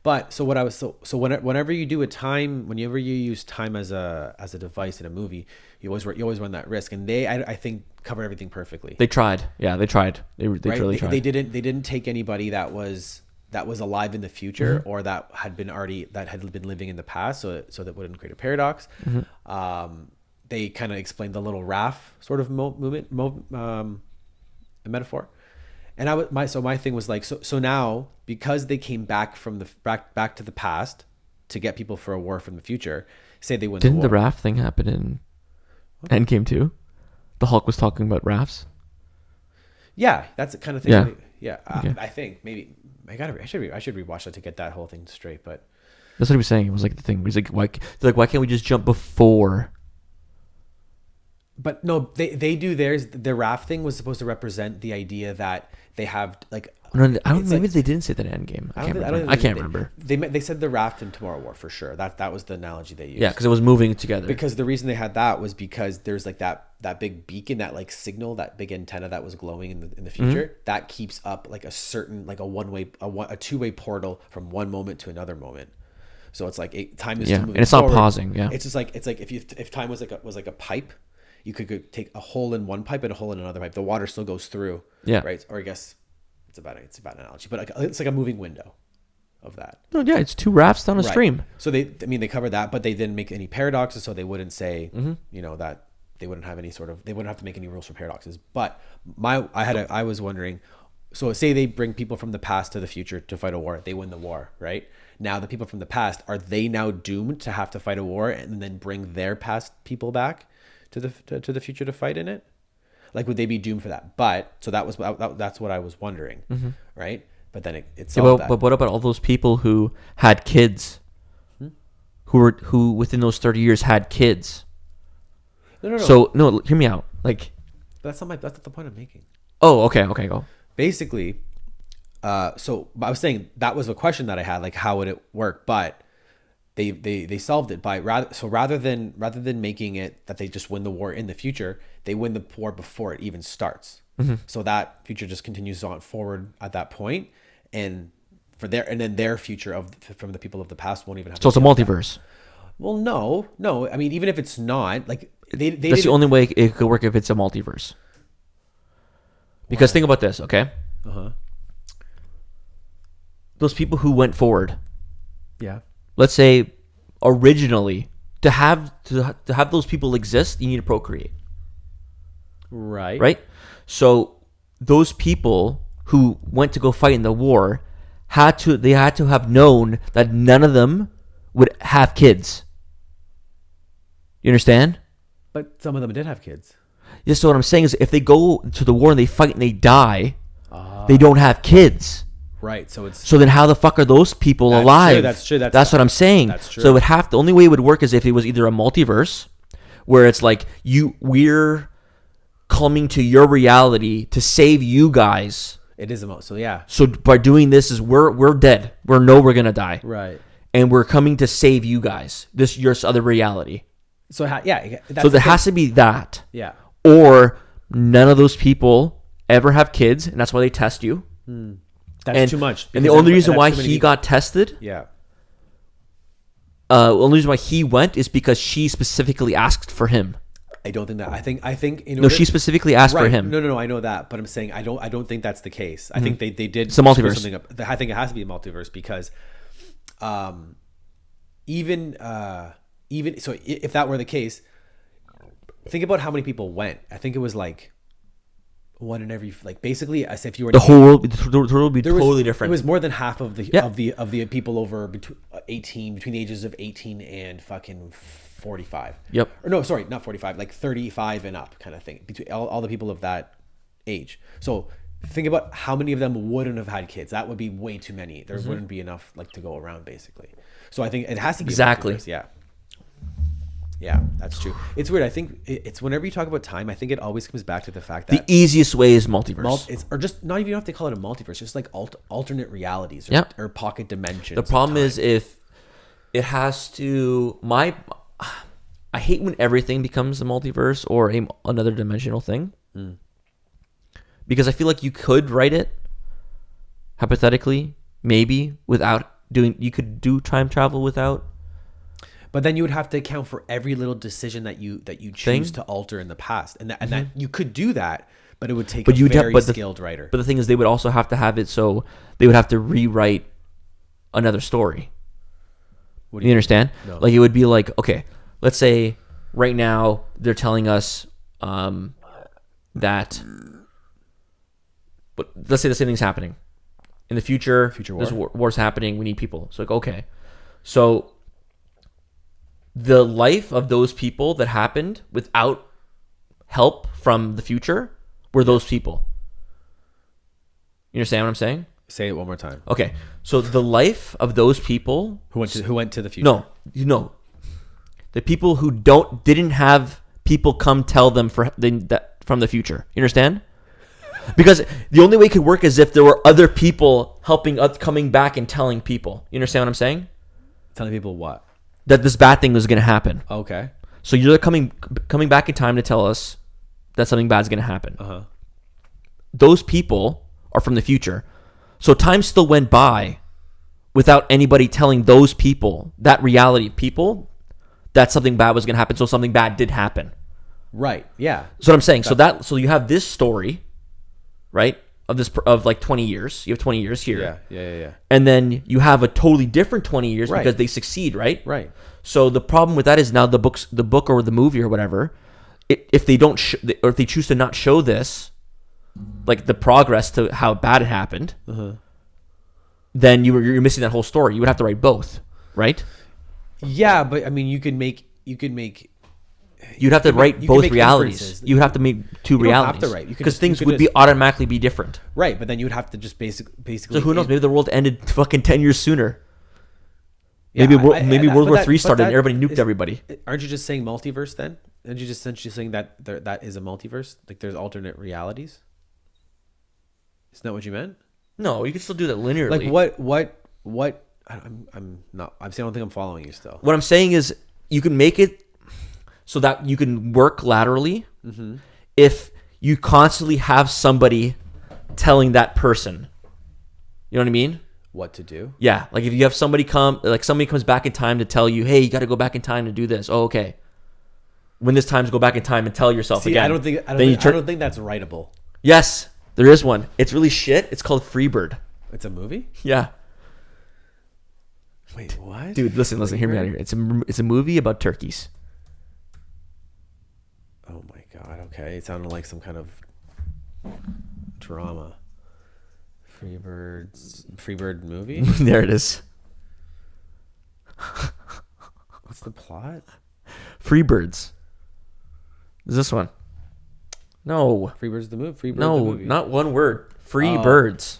But so what I was whenever you do whenever you use time as a device in a movie, you always run that risk. And I think covered everything perfectly. They tried. Yeah, they tried. They Right? really tried. They didn't take anybody that was alive in the future Mm-hmm. or that had been living in the past, so that wouldn't create a paradox. Mm-hmm. They kind of explained the little raft sort of metaphor. And my thing was like, so now because they came back from the back to the past to get people for a war from the future, say they win Didn't the the war. raft thing happen in Endgame too? The Hulk was talking about rafts. Yeah, that's the kind of thing. Yeah. Yeah. Okay. I think maybe I should rewatch that to get that whole thing straight. But That's what he was saying. It was like the thing. He's like, why can't we just jump before? But no, they do theirs. The raft thing was supposed to represent the idea that they have like. No, I don't. It's Maybe like- they didn't say that in Endgame. I can't remember. I can't remember. They said the raft in Tomorrow War for sure. That was the analogy they used. Yeah, because it was moving together. Because the reason they had that was because there's like that big beacon, that like signal, that big antenna that was glowing in the future, Mm-hmm. that keeps up like a certain like a two-way portal from one moment to another moment. So it's like time is Yeah, still moving and it's not forward. pausing, yeah. It's just like if time was like a pipe, you could go take a hole in one pipe and a hole in another pipe. The water still goes through. Yeah. Right. Or I guess it's about an analogy, but it's like a moving window of that. No, yeah, it's two rafts down a Right. stream. So they covered that, but they didn't make any paradoxes, so they wouldn't say, Mm-hmm. that they wouldn't have they wouldn't have to make any rules for paradoxes. But I was wondering, so say they bring people from the past to the future to fight a war, they win the war, right? Now the people from the past, are they now doomed to have to fight a war and then bring their past people back to the future to fight in it? Like, would they be doomed for that? But so that's what I was wondering, right? But then it Yeah, solved that. but what about all those people who had kids? Who within those 30 years had kids? No. So no, hear me out. Like, that's not the point I'm making. oh, okay, go. Basically, so I was saying that was a question that I had, like how would it work? But they solved it by rather than making it that they just win the war in the future, they win the war before it even starts. So that future just continues on forward at that point, and then their future from the people of the past won't even have. So it's a to deal with that. multiverse. Well, no. I mean, even if it's not, like they That's didn't- the only way it could work if it's a multiverse. Because think about this, okay? Those people who went forward, Yeah. let's say, originally, to have those people exist, you need to procreate, Right. right? So those people who went to go fight in the war had to have known that none of them would have kids. You understand? But some of them did have kids. Yeah, so what I'm saying is, if they go to the war and they fight and they die, they don't have kids. Right. So it's So then, how the fuck are those people That's alive? true, that's true, That's what I'm saying. that's true. So it would have the only way it would work is if it was either a multiverse, where it's like we're coming to your reality to save you guys. it is so yeah. So by doing this, is we're dead. We're gonna die, Right. and we're coming to save you guys. This your other reality. So yeah. That's So the there thing. has to be that. Yeah. Or none of those people ever have kids, and that's why they test you. That's too much. And the because only reason that's why too many he people. got tested, Yeah. the only reason why he went is because she specifically asked for him. I don't think that. I think in No, order, she specifically asked for right. him. No. I know that, but I'm saying I don't think that's the case. I think they did. It's a multiverse. screw something up. I think it has to be a multiverse because, even so, if that were the case, think about how many people went. I think it was like one in every, like basically as if you were The whole world would be There was- totally different. It was more than half of the Yeah. of the people over between the ages of 18 and fucking 45. Yep. Or no, sorry, not 45, like 35 and up kind of thing. Between all the people of that age. So think about how many of them wouldn't have had kids. That would be way too many. There wouldn't be enough like to go around basically. So I think it has to be a Exactly. multiverse, yeah. Yeah, that's true. It's weird. I think it's whenever you talk about time, I think it always comes back to the fact The that easiest way is multiverse. it's or just not even have to call it a multiverse, just like alternate realities or, Yep. or pocket dimensions. The problem is if it has to I hate when everything becomes a multiverse or another dimensional thing. Because I feel like you could write it hypothetically, maybe without you could do time travel without. but then you would have to account for every little decision that you choose to alter in the past, and that you could do that, but it would take a very skilled writer. But the thing is, they would also have to have it so they would have to rewrite another story. What do You understand? No. Like it would be like, okay, let's say right now they're telling us that, but let's say the same thing's happening in the future. There's war's happening. We need people. So like, okay, so the life of those people that happened without help from the future were those people. You understand what I'm saying? Say it one more time. Okay, so the life of those people Who went to the future? No, the people who didn't have people come tell them that from the future. You understand? Because the only way it could work is if there were other people helping us coming back and telling people. You understand what I'm saying? Telling people what? That this bad thing was going to happen. Okay. So you're coming back in time to tell us that something bad is going to happen. Those people are from the future. So time still went by without anybody telling those people, that reality of people, that something bad was going to happen. So something bad did happen. Right. Yeah. That's what I'm saying. So you have this story, right? Of like 20 years. You have 20 years here. Yeah. And then you have a totally different 20 years Right. because they succeed, right? Right. So the problem with that is now the book or the movie or whatever, if they don't or if they choose to not show this, like the progress to how bad it happened, then you're missing that whole story. You would have to write both, right? Yeah, but I mean, you could make. You'd have to write you could both make realities. inferences. You would have to make two You don't have realities. to write. You could Because just- things you could would be just- automatically be different. Right, but then you would have to just basically. So who knows? Maybe the world ended fucking 10 years sooner. Yeah, Maybe World but War that- III but started and that everybody nuked is- everybody. Aren't you just saying multiverse then? Aren't you just essentially saying that that is a multiverse? Like there's alternate realities. Isn't that what you meant? No, you can still do that linearly. Like what? I'm not. I don't think I'm following you still. What I'm saying is you can make it so that you can work laterally if you constantly have somebody telling that person. You know what I mean? What to do? Yeah. Like if you have somebody somebody comes back in time to tell you, hey, you got to go back in time to do this. Oh, okay. When this time's go back in time and tell yourself See, again. I don't think that's writable. Yes, there is one. It's really shit. It's called Freebird. It's a movie. Yeah. Wait, what? Dude, listen, hear me out here. It's a movie about turkeys. Oh my god. Okay, it sounded like some kind of drama. Freebird movie. There it is. What's the plot? Freebirds. Is this one? No. Freebird's the movie. Freebird the No, movie. not one word. Free Oh. birds.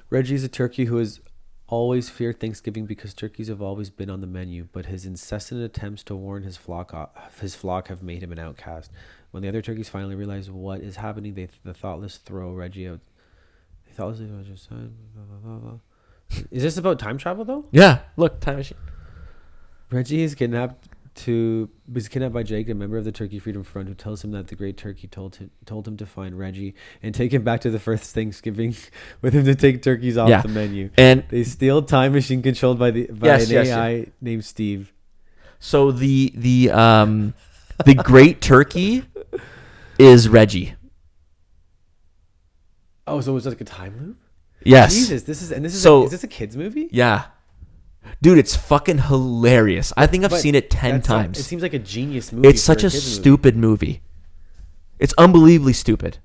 Reggie is a turkey who has always feared Thanksgiving because turkeys have always been on the menu, but his incessant attempts to warn his flock have made him an outcast. When the other turkeys finally realize what is happening, the thoughtless throw Reggie out. They thoughtlessly throw Reggie aside, blah, blah, blah, blah. Is this about time travel though? Yeah. Look, time machine. Reggie is kidnapped by Jake, a member of the Turkey Freedom Front, who tells him that the Great Turkey told him to find Reggie and take him back to the first Thanksgiving with him to take turkeys off the menu. And They steal time machine controlled by an AI named Steve. so the Great Turkey is Reggie. Oh, so it's like a time loop? Yes. Jesus, this is So- is this a kids movie? Yeah. Dude, it's fucking hilarious. I think I've But seen it 10 that's times. it seems like a genius movie. It's for such a kids movie. stupid movie. It's unbelievably stupid.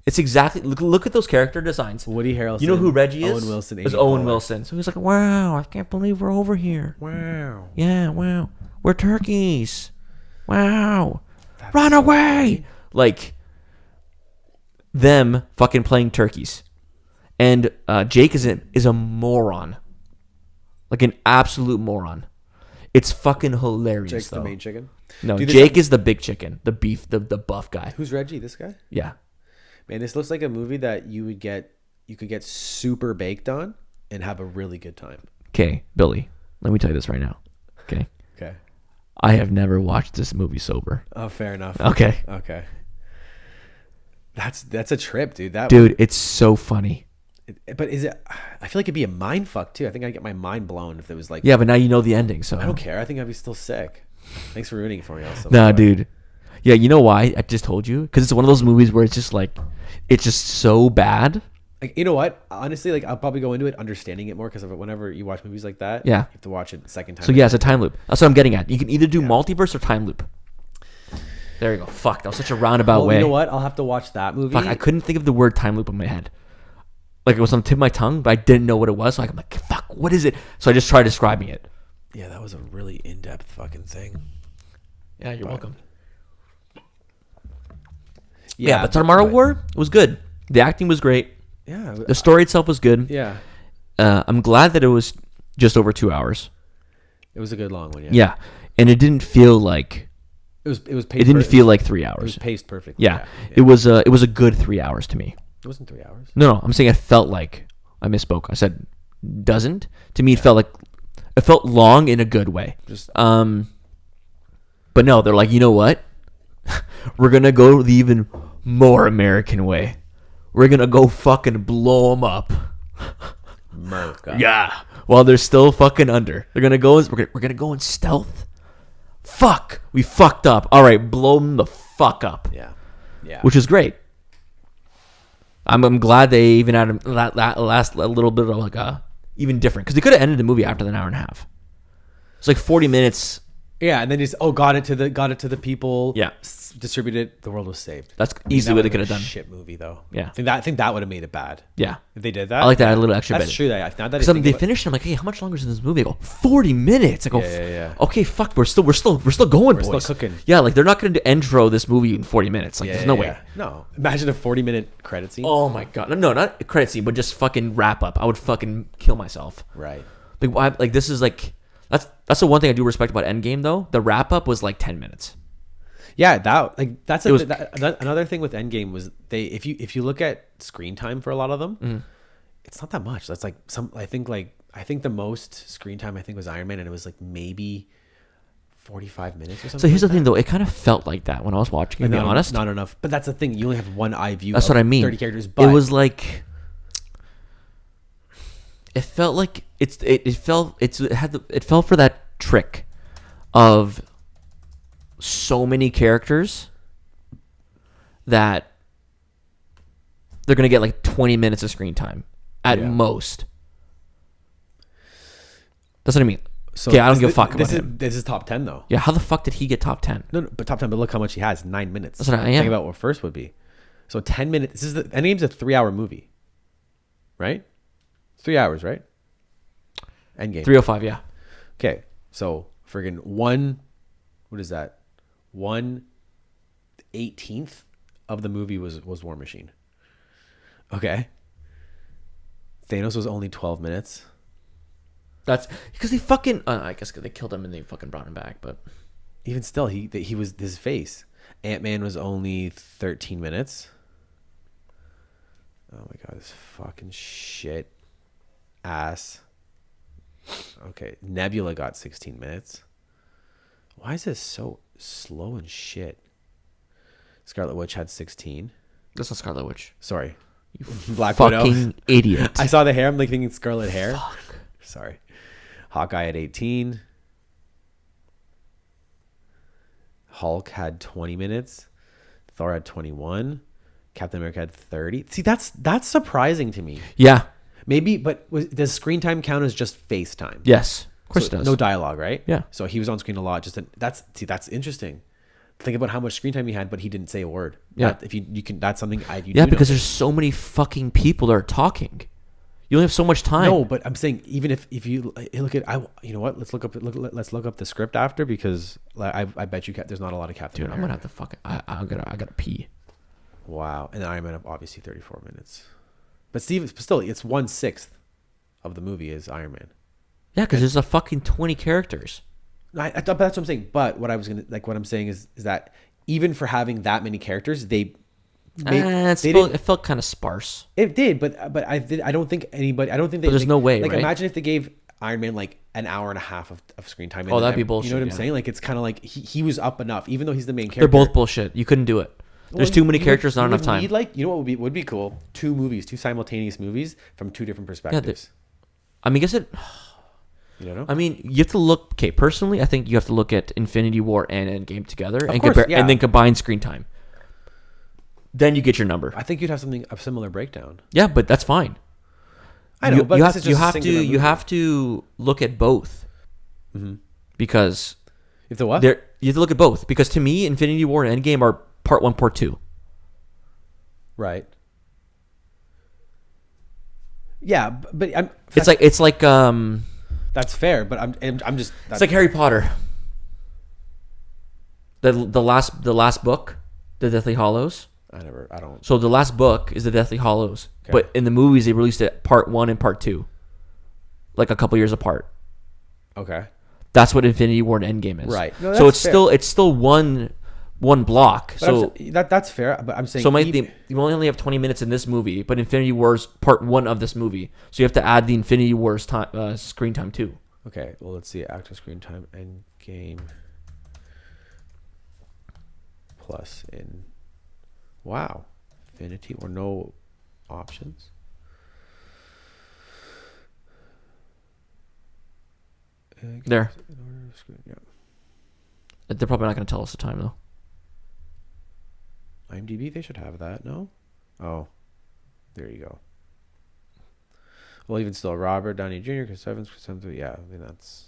It's exactly look at those character designs. Woody Harrelson. You know who Reggie is? Owen Wilson. It's Amy Owen Poehler. Wilson. So he's like, "Wow, I can't believe we're over here. Wow. Yeah, wow, we're turkeys. Wow, run away!" Like them fucking playing turkeys, and Jake is a moron. like an absolute moron. It's fucking hilarious. Jake's though. the main chicken. No, Dude, Jake is the big chicken, the beef, the buff guy. Who's Reggie? This guy? Yeah. Man, this looks like a movie that you could get super baked on and have a really good time. Okay, Billy, let me tell you this right now. Okay. Okay. I have never watched this movie sober. Oh, fair enough. Okay. Okay. That's a trip, dude. Dude, it's so funny. But is it? I feel like it'd be a mind fuck too. I think I'd get my mind blown if it was like. Yeah, but now you know the ending, so. I don't care. I think I'd be still sick. Thanks for ruining it for me, also. Nah, dude. Yeah, you know why? I just told you. Because it's one of those movies where it's just like, it's just so bad. Like, you know what? Honestly, like I'll probably go into it understanding it more because whenever you watch movies like that, Yeah. you have to watch it the second time. So yeah, it's a time loop. That's what I'm getting at. You can either do multiverse or time loop. There you go. Fuck, that was such a roundabout way. You know what? I'll have to watch that movie. Fuck, I couldn't think of the word time loop in my head. Like it was on the tip of my tongue, but I didn't know what it was. So I'm like, fuck, what is it? So I just tried describing it. Yeah, that was a really in-depth fucking thing. Yeah, you're welcome. Yeah, but Tomorrow War was good. The acting was great. Yeah. The story itself was good. Yeah. I'm glad that it was just over 2 hours. It was a good long one. Yeah. Yeah, and it didn't feel like It was paced. it didn't feel like 3 It was hours. paced perfectly. Yeah, it was a good 3 hours to me. It wasn't 3 hours. No, I'm saying I felt like I misspoke. I said doesn't. To me, it felt long in a good way. Just But no, they're like, you know what? We're gonna go the even more American way. We're gonna go fucking blow them up. America. Yeah, while they're still fucking under. They're gonna go. We're gonna go in stealth. Fuck, we fucked up. All right, blow them the fuck up. Yeah. Yeah. Which is great. I'm glad they even added that last a little bit of like even different because they could have ended the movie after an hour and a half. It's like 40 minutes. Yeah, and then just got it to the people. Yeah. Distributed it. The world was saved. That's I mean, easily that what they would've could have been a done. Shit movie though. Yeah. I think that would have made it bad. Yeah, If they did that. I like that a little extra That's bit. true. Now that I Because think they about- finished. I'm like, hey, how much longer is in this movie? I go 40 minutes. I go, Yeah. okay, fuck, we're still going, boys. still cooking. Yeah, like they're not going to intro this movie in 40 minutes. Like, there's no way. No. Imagine a 40-minute credit scene. Oh my god, no, not a credit scene, but just fucking wrap up. I would fucking kill myself. Right. Like this is like that's the one thing I do respect about Endgame though. The wrap up was like 10 minutes. Yeah, that's was- another thing with Endgame was if you look at screen time for a lot of them, it's not that much. That's like I think the most screen time I think was Iron Man, and it was like maybe 45 minutes or something. So here's like the thing though, it kind of felt like that when I was watching it. To be honest, not enough. But that's the thing. You only have one eye view. that's of what I mean. 30 characters. But it was like it felt like it fell for that trick of so many characters that they're gonna get like 20 minutes of screen time at most. That's what I mean. So okay, I don't give a fuck about him. This is top 10 though. Yeah, how the fuck did he get top 10? No, but top 10. But look how much he has. 9 minutes. That's what I am. Think about what first would be. So 10 minutes. Endgame's a 3-hour movie, right? 3 hours, right? Endgame. 305, yeah. Okay, so friggin' what is that? 1/18th of the movie was War Machine. Okay. Thanos was only 12 minutes. That's because they fucking. I guess they killed him and they fucking brought him back, but Even still, he was his face. Ant-Man was only 13 minutes. Oh my god, this fucking shit ass. Okay, Nebula got 16 minutes. Why is this so slow and shit? Scarlet Witch had 16. that's not Scarlet Witch. Sorry. You Black fucking Widow. idiot. I saw the hair. I'm like thinking scarlet hair. Fuck. Sorry. Hawkeye at 18. Hulk had 20 minutes. Thor had 21. Captain America had 30. See, that's surprising to me. Yeah. Maybe, but does screen time count as just FaceTime? Yes. Of course So it does. no dialogue, right? Yeah. So he was on screen a lot. That's interesting. Think about how much screen time he had, but he didn't say a word. Yeah. If you can, that's something you Yeah, do because know. there's so many fucking people that are talking. You only have so much time. No, but I'm saying even if you look at you know what? Let's look up the script after because I bet you there's not a lot of Captain Dude, I'm America. gonna have to fucking. I gotta pee. Wow, and Iron Man obviously 34 minutes, but still, it's 1/6 of the movie is Iron Man. Yeah, because there's a fucking 20 characters. I thought, but that's what I'm saying. But what I was gonna like, what I'm saying is that even for having that many characters, It felt kind of sparse. it did. But I don't think anybody. I don't think they. But there's no way, Like right? imagine if they gave Iron Man like an hour and a half of screen time. Oh, that'd be You bullshit, know what I'm yeah. saying? Like it's kind of like he was up enough, even though he's the main character. They're both bullshit. You couldn't do it. There's too many characters, not enough time. Need like you know what would be cool? Two simultaneous movies from two different perspectives. I mean, guess it. You don't know? I mean, you have to look. Okay, personally, I think you have to look at Infinity War and Endgame together and course, compare, yeah. and then combine screen time. Then you get your number. I think you'd have a similar breakdown. Yeah, but that's fine. I know, but this is just you a have singular to you movie. have to look at both because If the what? you have to look at both because to me, Infinity War and Endgame are part 1, part 2. Right. Yeah, but It's like that's fair. But I'm just it's like Harry Potter. The last book, The Deathly Hallows. I don't. So the last book is The Deathly Hallows, but in the movies they released it part 1 and part 2, like a couple years apart. Okay. That's what Infinity War and Endgame is. Right. No, so that's it's fair. still one block. But So that's fair. But I'm saying so you only have 20 minutes in this movie, but Infinity War is part 1 of this movie. So you have to add the Infinity War's time, screen time too. Okay. Well, let's see. Active screen time and game plus in. Wow. Infinity or no options. There. In order of screen, yeah. They're probably not going to tell us the time though. IMDb, they should have that, no? Oh, there you go. Well, even still, Robert Downey Jr., Chris Evans, Chris Hemsworth, yeah, I mean, that's...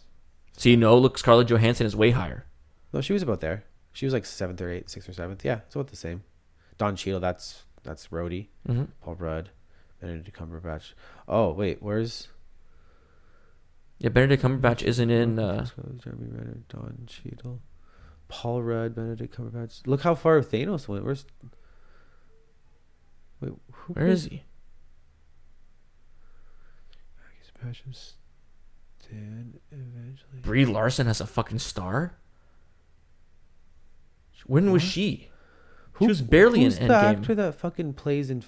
So look, Scarlett Johansson is way higher. No, she was about there. She was like 7th or 8th, 6th or 7th. Yeah, it's about the same. Don Cheadle, that's Rhodey. Mm-hmm. Paul Rudd, Benedict Cumberbatch. Oh, wait, where's... Yeah, Benedict Cumberbatch isn't in. Jeremy Renner, Don Cheadle, Paul Rudd, Benedict Cumberbatch. Look how far Thanos went. Where's... Wait, Where is he? Sebastian Stan eventually. Brie Larson has a fucking star. When was she? She was barely Who's in the Endgame. actor that fucking plays in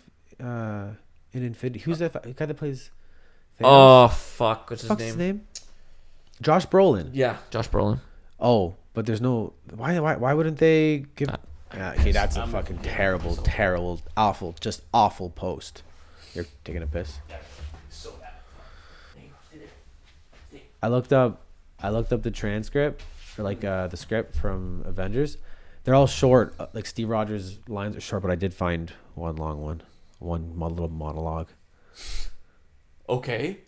Infinity? Who's the guy that plays? Oh fuck! What's What's his his name? name? Josh Brolin. Yeah, Josh Brolin. Oh, but there's no. Why wouldn't they give? Okay, that's a fucking terrible, awful, just awful post. You're taking a piss. I looked up the transcript or like the script from Avengers. They're all short. Like Steve Rogers' lines are short, but I did find one long one little monologue. Okay.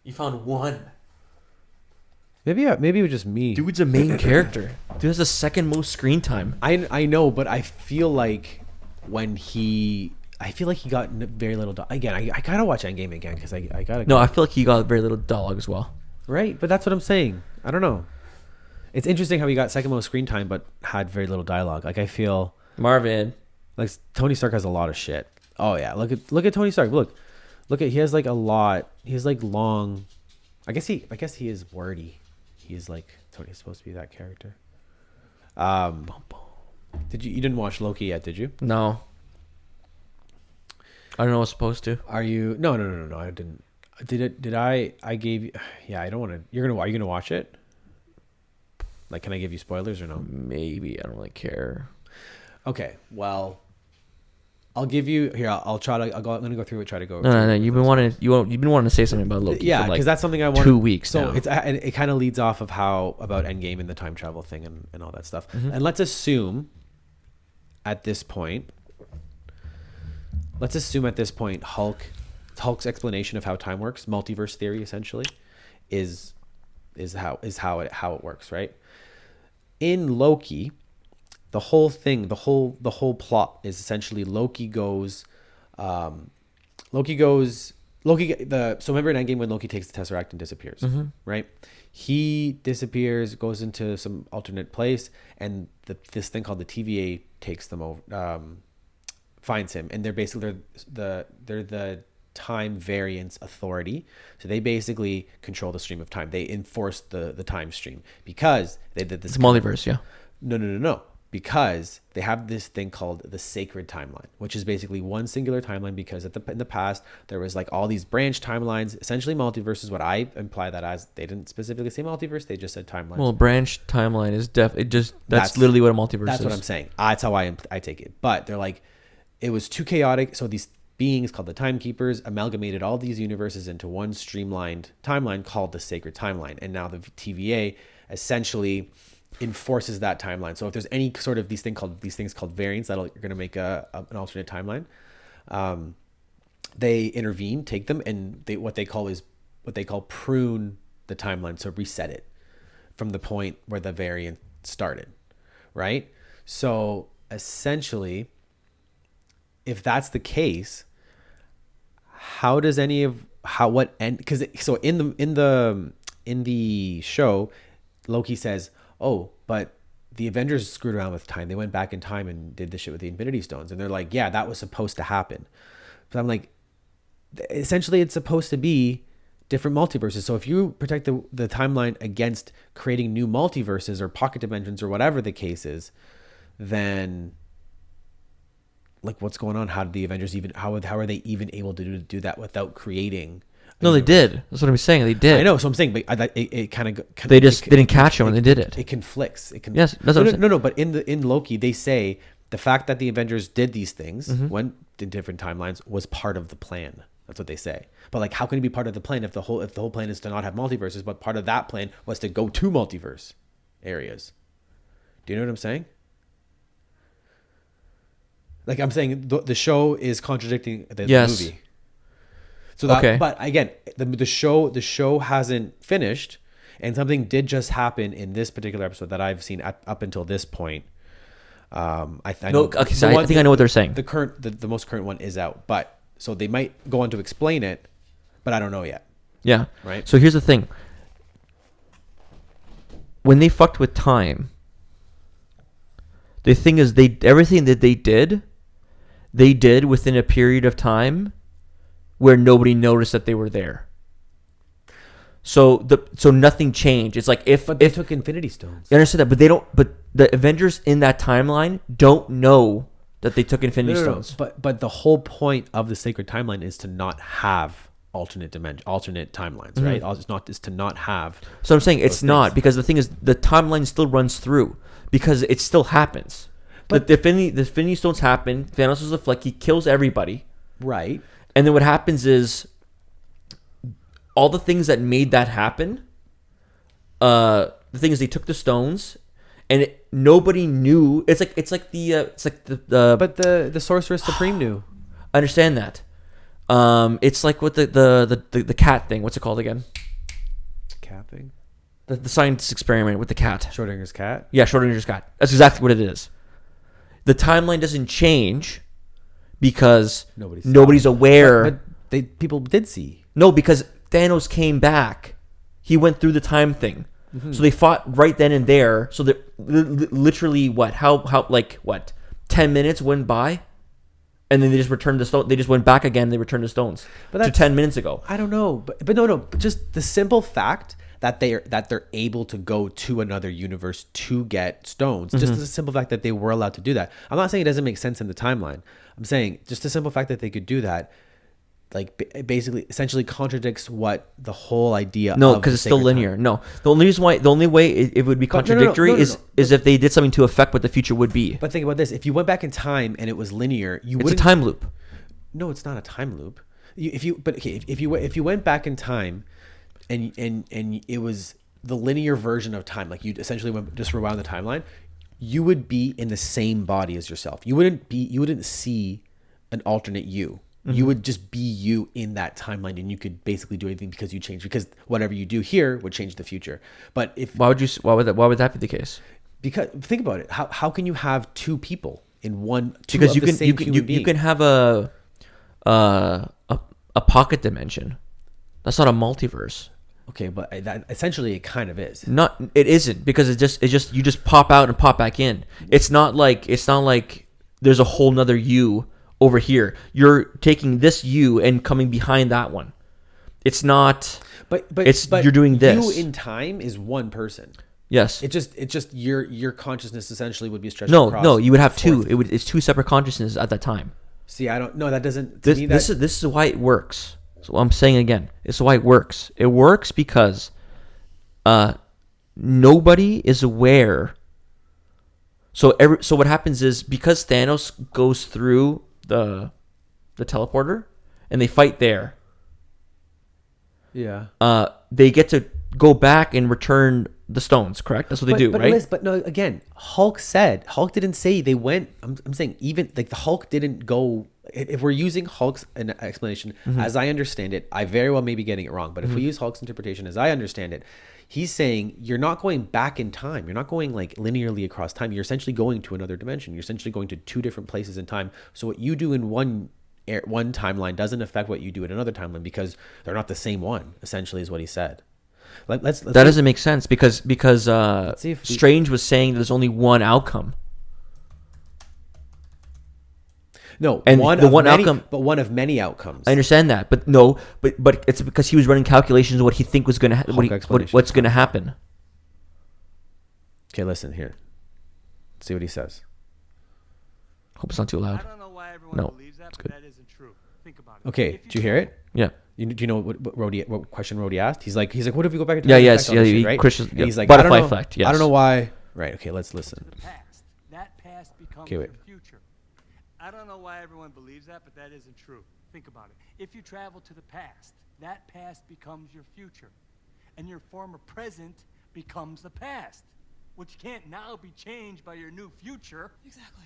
You found one. Maybe it was just me. Dude's a main character. Dude has the second most screen time. I know, but I feel like he got very little. Again, I gotta watch Endgame again because I gotta. No, I feel like he got very little dialogue as well. Right, but that's what I'm saying. I don't know. It's interesting how he got second most screen time, but had very little dialogue. Like I feel Marvin. like Tony Stark has a lot of shit. Oh yeah, look at Tony Stark. Look at he has like a lot. He has like long. I guess he is wordy. He is like Tony's supposed to be that character. You didn't watch Loki yet, did you? No. I don't know what's supposed to. Are you? No. I didn't. Did I gave you? Yeah, I don't want to. Are you gonna watch it? Like, can I give you spoilers or no? Maybe. I don't really care. Okay. Well, I'll give you here. I'm gonna go through it. Try to go. No. You've been wanting to say something about Loki. Yeah, for because like that's something I want. 2 weeks. So now. it kind of leads off of about Endgame and the time travel thing and all that stuff. Mm-hmm. And let's assume at this point, Hulk's explanation of how time works, multiverse theory essentially, is how it works, right? In Loki, the whole thing, the whole plot is essentially Loki goes. So remember in Endgame when Loki takes the Tesseract and disappears, right? He disappears, goes into some alternate place, and this thing called the TVA takes them over, finds him, and they're basically the time variance authority. So they basically control the stream of time. They enforce the time stream because they did this. It's multiverse, yeah. No. Because they have this thing called the sacred timeline, which is basically one singular timeline. Because in the past there was like all these branch timelines, essentially multiverses. What I imply that as, they didn't specifically say multiverse, they just said timeline. Well, branch timeline is that's literally what a multiverse is. That's what I'm saying. That's how I take it. But they're like, it was too chaotic. So these beings called the timekeepers amalgamated all these universes into one streamlined timeline called the sacred timeline. And now the TVA essentially enforces that timeline. So if there's any sort of these things called variants that are going to make an alternate timeline, they intervene, take them, and what they call prune the timeline. So reset it from the point where the variant started, right? So essentially, if that's the case, how does any of what end? Because so in the show, Loki says, "Oh, but the Avengers screwed around with time. They went back in time and did this shit with the Infinity Stones." And they're like, "Yeah, that was supposed to happen." But I'm like, essentially, it's supposed to be different multiverses. So if you protect the timeline against creating new multiverses or pocket dimensions or whatever the case is, then like, what's going on? How did the Avengers how are they even able to do that without creating? No, they did. That's what I'm saying. They did. I know. So I'm saying, but it kind of they didn't catch him when they did it. It conflicts. Yes, that's what I'm saying. No. But in Loki, they say the fact that the Avengers did these things went in different timelines was part of the plan. That's what they say. But like, how can it be part of the plan if the whole plan is to not have multiverses? But part of that plan was to go to multiverse areas. Do you know what I'm saying? Like, I'm saying the show is contradicting the movie. So that, okay. But again, the show hasn't finished, and something did just happen in this particular episode that I've seen up until this point. I think I know what they're saying. The most current one is out, but so they might go on to explain it, but I don't know yet. Yeah. Right. So here's the thing: when they fucked with time, the thing is, everything that they did within a period of time where nobody noticed that they were there. So nothing changed. It's like if they took Infinity Stones. I understand that, but they don't. But the Avengers in that timeline don't know that they took Infinity Stones. But the whole point of the sacred timeline is to not have alternate timelines, right? It's to not have. So I'm saying it's not, because the thing is, the timeline still runs through because it still happens. But the Infinity Stones happen. Thanos is a flick. He kills everybody. Right. And then what happens is, all the things that made that happen, the thing is, they took the stones, and nobody knew. It's like the But the Sorcerer Supreme knew. I understand that. It's like what the cat thing. What's it called again? Cat thing. The science experiment with the cat. Schrodinger's cat. Yeah, Schrodinger's cat. That's exactly what it is. The timeline doesn't change because nobody's aware. But people did see. No, because Thanos came back. He went through the time thing. So they fought right then and there. So that literally, how 10 minutes went by, and then they just returned the stone. They just went back again. They returned the stones to 10 minutes ago. I don't know, but no. But just the simple fact that they're able to go to another universe to get stones. Just the simple fact that they were allowed to do that. I'm not saying it doesn't make sense in the timeline. I'm saying just the simple fact that they could do that, like, basically essentially contradicts what the whole idea. No, because it's still linear. Time. No, the only way it would be contradictory is if they did something to affect what the future would be. But think about this: if you went back in time and it was linear, it's a time loop. No, it's not a time loop. If you went back in time, and it was the linear version of time, like you essentially just rewound the timeline, you would be in the same body as yourself. You wouldn't see an alternate you. You would just be you in that timeline, and you could basically do anything because you changed. Because whatever you do here would change the future. But why would that be the case? Because think about it. How can you have two people in one? Because you can have a pocket dimension. That's not a multiverse. Okay, but that essentially it kind of is. It isn't, because it just you just pop out and pop back in. It's not like there's a whole nother you over here. You're taking this you and coming behind that one. It's not. But you're doing this. You in time is one person. Yes. It's just your consciousness essentially would be stretched No, across. no. You would have two. fourth. It's two separate consciousnesses at that time. See, I don't. No, that doesn't. To This me, this is why it works. So I'm saying again, it's why it works. It works because nobody is aware. So what happens is because Thanos goes through the teleporter and they fight there. Yeah. They get to go back and return the stones, correct? That's what they do, right? But no, again, Hulk didn't say they went. I'm saying even like the Hulk didn't go. If we're using Hulk's explanation, as I understand it, I very well may be getting it wrong. But if we use Hulk's interpretation as I understand it, he's saying you're not going back in time. You're not going like linearly across time. You're essentially going to another dimension. You're essentially going to two different places in time. So what you do in one timeline doesn't affect what you do in another timeline because they're not the same one. Essentially, is what he said. Let's that doesn't make sense because see if Strange was saying there's only one outcome. No, And one the of one many, outcome- but one of many outcomes. I understand that, but no, but it's because he was running calculations of what he think was gonna what's gonna happen. Okay, listen here. Let's see what he says. Hope it's not too I loud. don't know why everyone No, believes that, it's but good. that isn't true. Think about it. Okay, If did you hear it? Yeah. Do you know what question Rhodey asked? He's like, what if we go back in time? Yeah, and yes, affect all this yeah, shit, right? Christian- And yeah, he's like, butterfly I don't know, effect, yes. I don't know why. Right. Okay, let's listen. the past, that past becomes Okay, wait. your future. I don't know why everyone believes that, but that isn't true. Think about it. If you travel to the past, that past becomes your future. And your former present becomes the past, which can't now be changed by your new future. Exactly.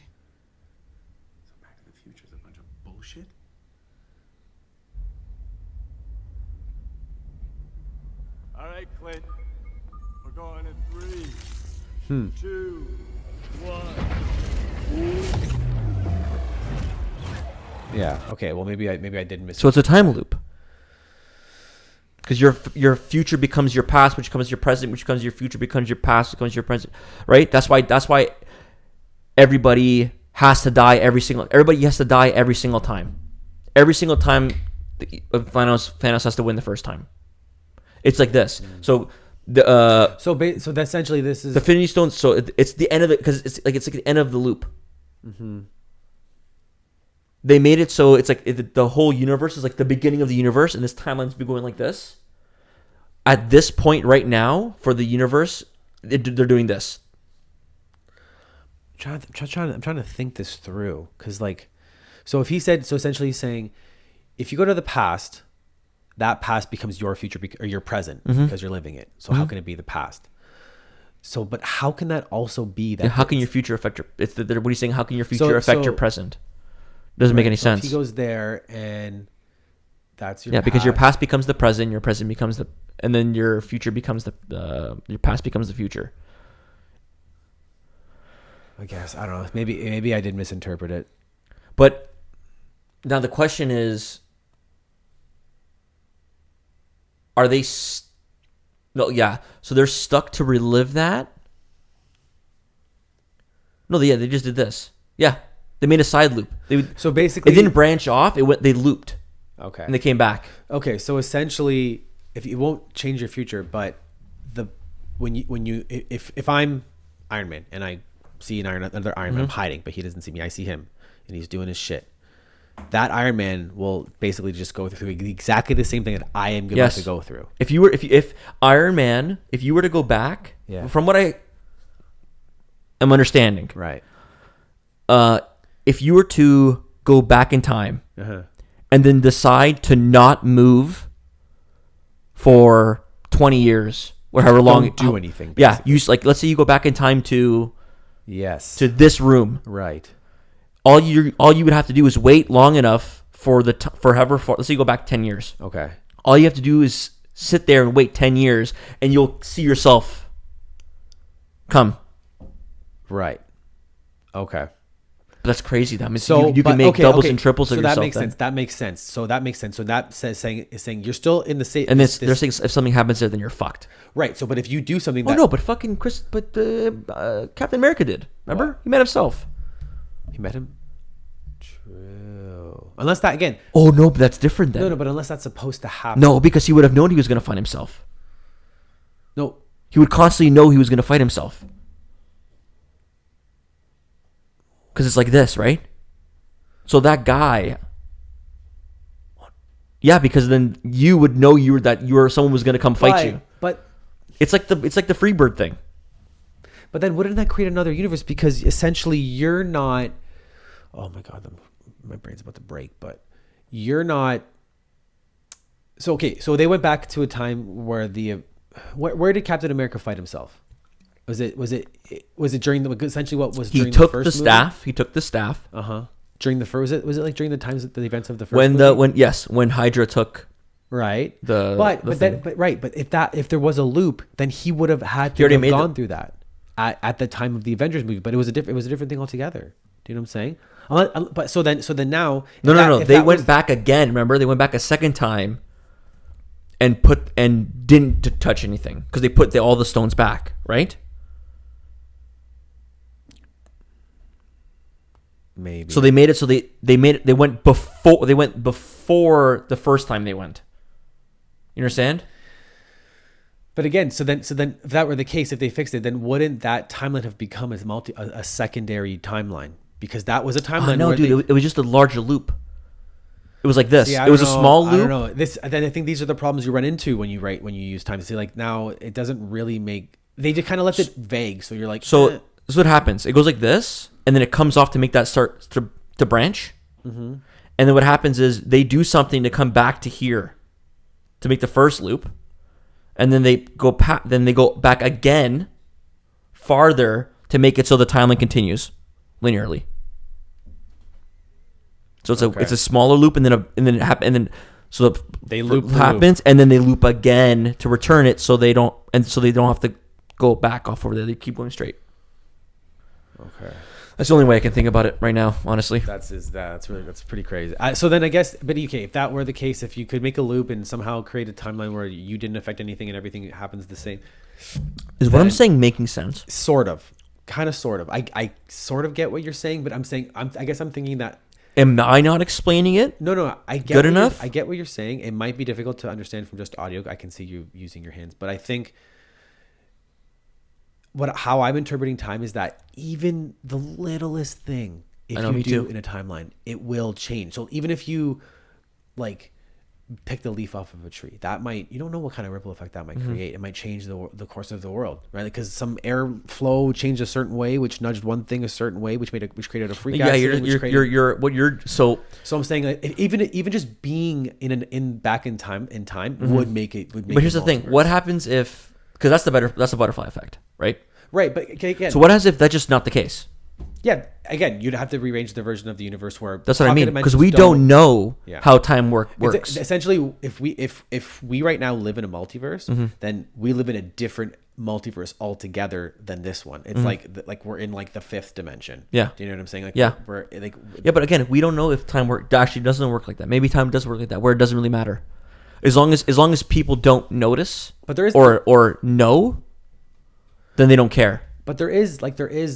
So Back to the Future is a bunch of bullshit? All right, Clint. We're going in 3, 2, 1. Yeah. Okay. Well, maybe I didn't miss. So it's a time loop. Because your future becomes your past, which becomes your present, which becomes your future, becomes your past, becomes your present, right? That's why everybody has to die everybody has to die every single time. Every single time Thanos has to win the first time. It's like this. So the So essentially, this is the Infinity Stones. So it's the end of it because it's like the end of the loop. They made it so it's like the whole universe is like the beginning of the universe, and this timeline's be going like this. At this point right now for the universe, they're doing this. I'm trying to think this through because so if he said so essentially he's saying if you go to the past, that past becomes your future or your present because you're living it. So how can it be the past? So, but how can that also be that? Yeah, how can your future affect your? What he's saying. How can your future affect your present? Doesn't make any so sense. If he goes there and that's your because your past becomes the present, your present becomes and then your future becomes your past becomes the future. I guess I don't know. Maybe I did misinterpret it. But now the question is, are they? No, yeah. So they're stuck to relive that. No, they just did this. Yeah, they made a side loop. So basically, it didn't branch off. They looped. Okay. And they came back. Okay, so essentially, if you won't change your future, but if I'm Iron Man and I see another Iron Man, I'm hiding, but he doesn't see me. I see him, and he's doing his shit. That Iron Man will basically just go through exactly the same thing that I am going to go through. If Iron Man, if you were to go back, from what I am understanding, right? If you were to go back in time and then decide to not move for 20 years, or however long, Don't do anything. Yeah, let's say you go back in time to this room, right? All you would have to do is wait long enough for let's say you go back 10 years. Okay. All you have to do is sit there and wait 10 years, and you'll see yourself come. Right. Okay. But that's crazy. That means So you can make doubles and triples of so yourself. that makes sense. That makes sense. So that makes sense. So that is saying you're still in the same. And they're saying if something happens there, then you're fucked. Right. So, but if you do something, But fucking Captain America did. Remember, he met himself. He met him. True. Unless that again. Oh no, but that's different then. No, but unless that's supposed to happen. No, because he would have known he was going to fight himself. No. He would constantly know he was going to fight himself. Because it's like this, right? So that guy, yeah, because then you would know someone was going to come fight you. But It's like the Freebird thing. But then wouldn't that create another universe? Because essentially you're not. Oh my God, my brain's about to break. But you're not. So okay, so they went back to a time where where did Captain America fight himself? Was it during essentially what was during He took the first the movie? staff. He took the staff. During the first was it like during the events of the first When movie? when Hydra took Right. the But if there was a loop, then he would have had to already have made gone through that at the time of the Avengers movie. But it was a different thing altogether. Do you know what I'm saying? But so then now No. They went back again. Remember, they went back a second time, and didn't touch anything because they put all the stones back. Right. Maybe. So they made it. So they went before the first time they went. You understand? But again, so then if that were the case, if they fixed it, then wouldn't that timeline have become a secondary timeline? Because that was a timeline. No, where dude, it was just a larger loop. It was like this. See, It was a small loop. I don't know. Then I think these are the problems you run into when you use time. See, like now it doesn't really make. They just kind of left it vague, so you're like. So eh. this is what happens. It goes like this, and then it comes off to make that start to branch. Mm-hmm. And then what happens is they do something to come back to here, to make the first loop, and then they go back again, farther to make it so the timeline continues linearly. So it's a smaller loop, and then They loop the happens, and then they loop again to return it, so they don't have to go back off over there. They keep going straight. Okay. That's the only way I can think about it right now, honestly. That's pretty crazy. So then I guess, but okay, if that were the case, if you could make a loop and somehow create a timeline where you didn't affect anything and everything happens the same, Is what I'm saying making sense? sort of. I sort of get what you're saying, but I guess I'm thinking that. Am I not explaining it? No, I get Good what enough? I get what you're saying. It might be difficult to understand from just audio. I can see you using your hands, but I think how I'm interpreting time is that even the littlest thing, if I know, you me do too. in a timeline, it will change. So even if you like pick the leaf off of a tree, you don't know what kind of ripple effect that might Mm-hmm. create. It might change the course of the world, right? Because some air flow changed a certain way, which nudged one thing a certain way, which created a freak Yeah, accident. so So I'm saying like, even just being back in time would make it. but here's the thing. What happens if, because that's the butterfly effect, right? Right, but okay, again, So what happens if that's just not the case? yeah, again, you'd have to rearrange the version of the universe where That's what I pocket mean, because dimensions we don't know Yeah. how time works. Essentially, if we right now live in a multiverse, Mm-hmm. then we live in a different multiverse altogether than this one. It's like we're in like the fifth dimension. Mm-hmm. Yeah. Do you know what I'm saying? Like Yeah. we're like Yeah, but again, we don't know if time actually doesn't work like that. Maybe time does work like that, where it doesn't really matter, as long as people don't notice. But there is or know, then they don't care. But there is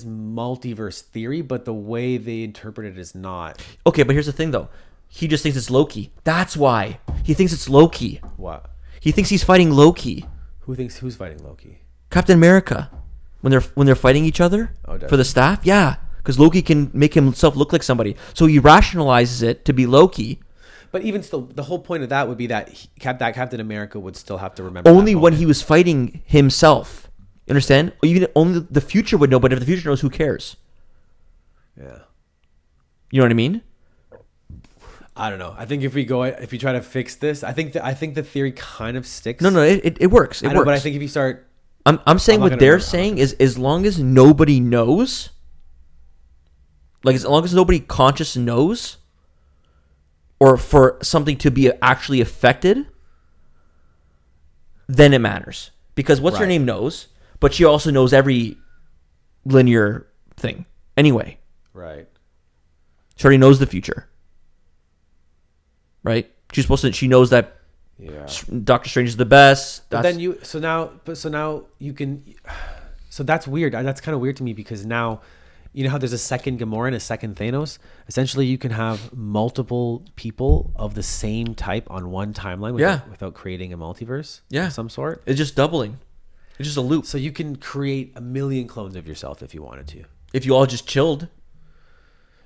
multiverse theory, but the way they interpret it is not. Okay, but here's the thing though. He just thinks it's Loki. That's why he thinks it's Loki. What? He thinks he's fighting Loki, Who's fighting Loki? Captain America, when they're fighting each other Oh, does for the staff. Yeah, because Loki can make himself look like somebody, so he rationalizes it to be Loki. But even still, the whole point of that would be that Captain America would still have to remember Only that when moment. he was fighting himself. You understand? Or even only the future would know, but if the future knows, who cares? Yeah. You know what I mean? I don't know. I think if you try to fix this, I think the theory kind of sticks. No, it works. It I know, works. but I think if you start, I'm saying I'm not what gonna they're remember how saying is, as long as nobody knows, like as long as nobody conscious knows, or for something to be actually affected, then it matters. Because what's her Right. name knows, but she also knows every linear thing anyway. right? She already knows the future, right? She knows that Yeah. Doctor Strange is the best. But then so now you can. So that's weird. That's kind of weird to me because now, You know how there's a second Gamora and a second Thanos? Essentially, you can have multiple people of the same type on one timeline without creating a multiverse of some sort. It's just doubling. It's just a loop. So you can create a million clones of yourself if you wanted to. If you all just chilled,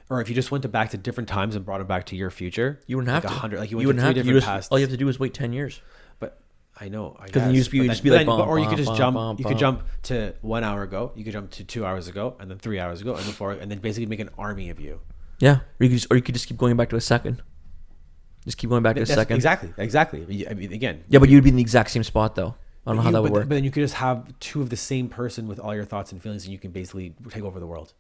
or if you just went back to different times and brought it back to your future, you wouldn't have like to. 100, like you wouldn't have to. different pasts. All you have to do is wait 10 years. But I know, I Because then guess. you just be like, or you could just jump. You could bum. jump to 1 hour ago. You could jump to 2 hours ago, and then 3 hours ago, and then 4, and then basically make an army of you. Yeah, or you could just keep going back to a second. Just keep going back to a second. Exactly. I mean, again. Yeah, but you'd be in the exact same spot though. I don't know how that would work. But then you could just have two of the same person with all your thoughts and feelings, and you can basically take over the world.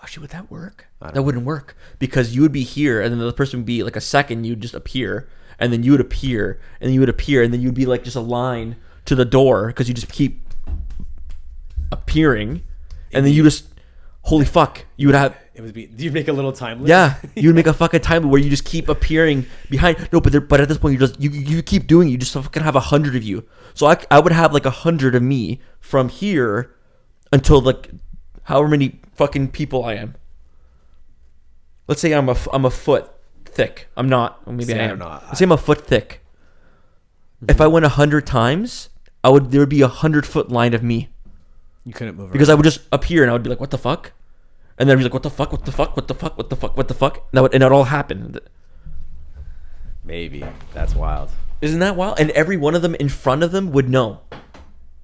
Actually, would that work? That wouldn't work because you would be here, and then the other person would be like a second. You'd just appear, and then you would appear, and then you would appear, and then you'd be like just a line to the door because you just keep appearing, and then you just holy fuck, you would have. You'd make a little time limit. Yeah, you would make a fucking time limit where you just keep appearing behind. No, but at this point you keep doing. You just fucking have 100 of you. So I would have like 100 of me from here until like however many fucking people I am. Let's say I'm a foot thick. I'm not. Or maybe I am. Let's say I'm a foot thick. Mm-hmm. If I went 100 times, there would be 100-foot line of me. You couldn't move because around. I would just appear and I would be like, what the fuck? And then I'd be like, what the fuck? What the fuck? What the fuck? What the fuck? What the fuck? And it would all happen. Maybe that's wild. Isn't that wild? And every one of them in front of them would know.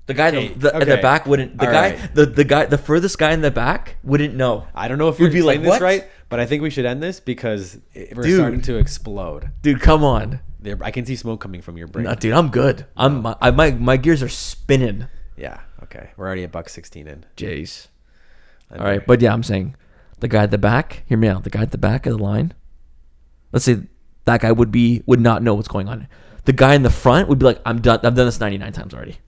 The guy at the back wouldn't. The furthest guy in the back wouldn't know. I don't know if you're be like, this what? right, but I think we should end this because we're starting to explode. Dude, come on. I can see smoke coming from your brain. No, dude, I'm good. My gears are spinning. Yeah. Okay. We're already at $1.16 in. Jeez. All right, but yeah, I'm saying the guy at the back. Hear me out. The guy at the back of the line. Let's say that guy would not know what's going on. The guy in the front would be like, I'm done. I've done this 99 times already.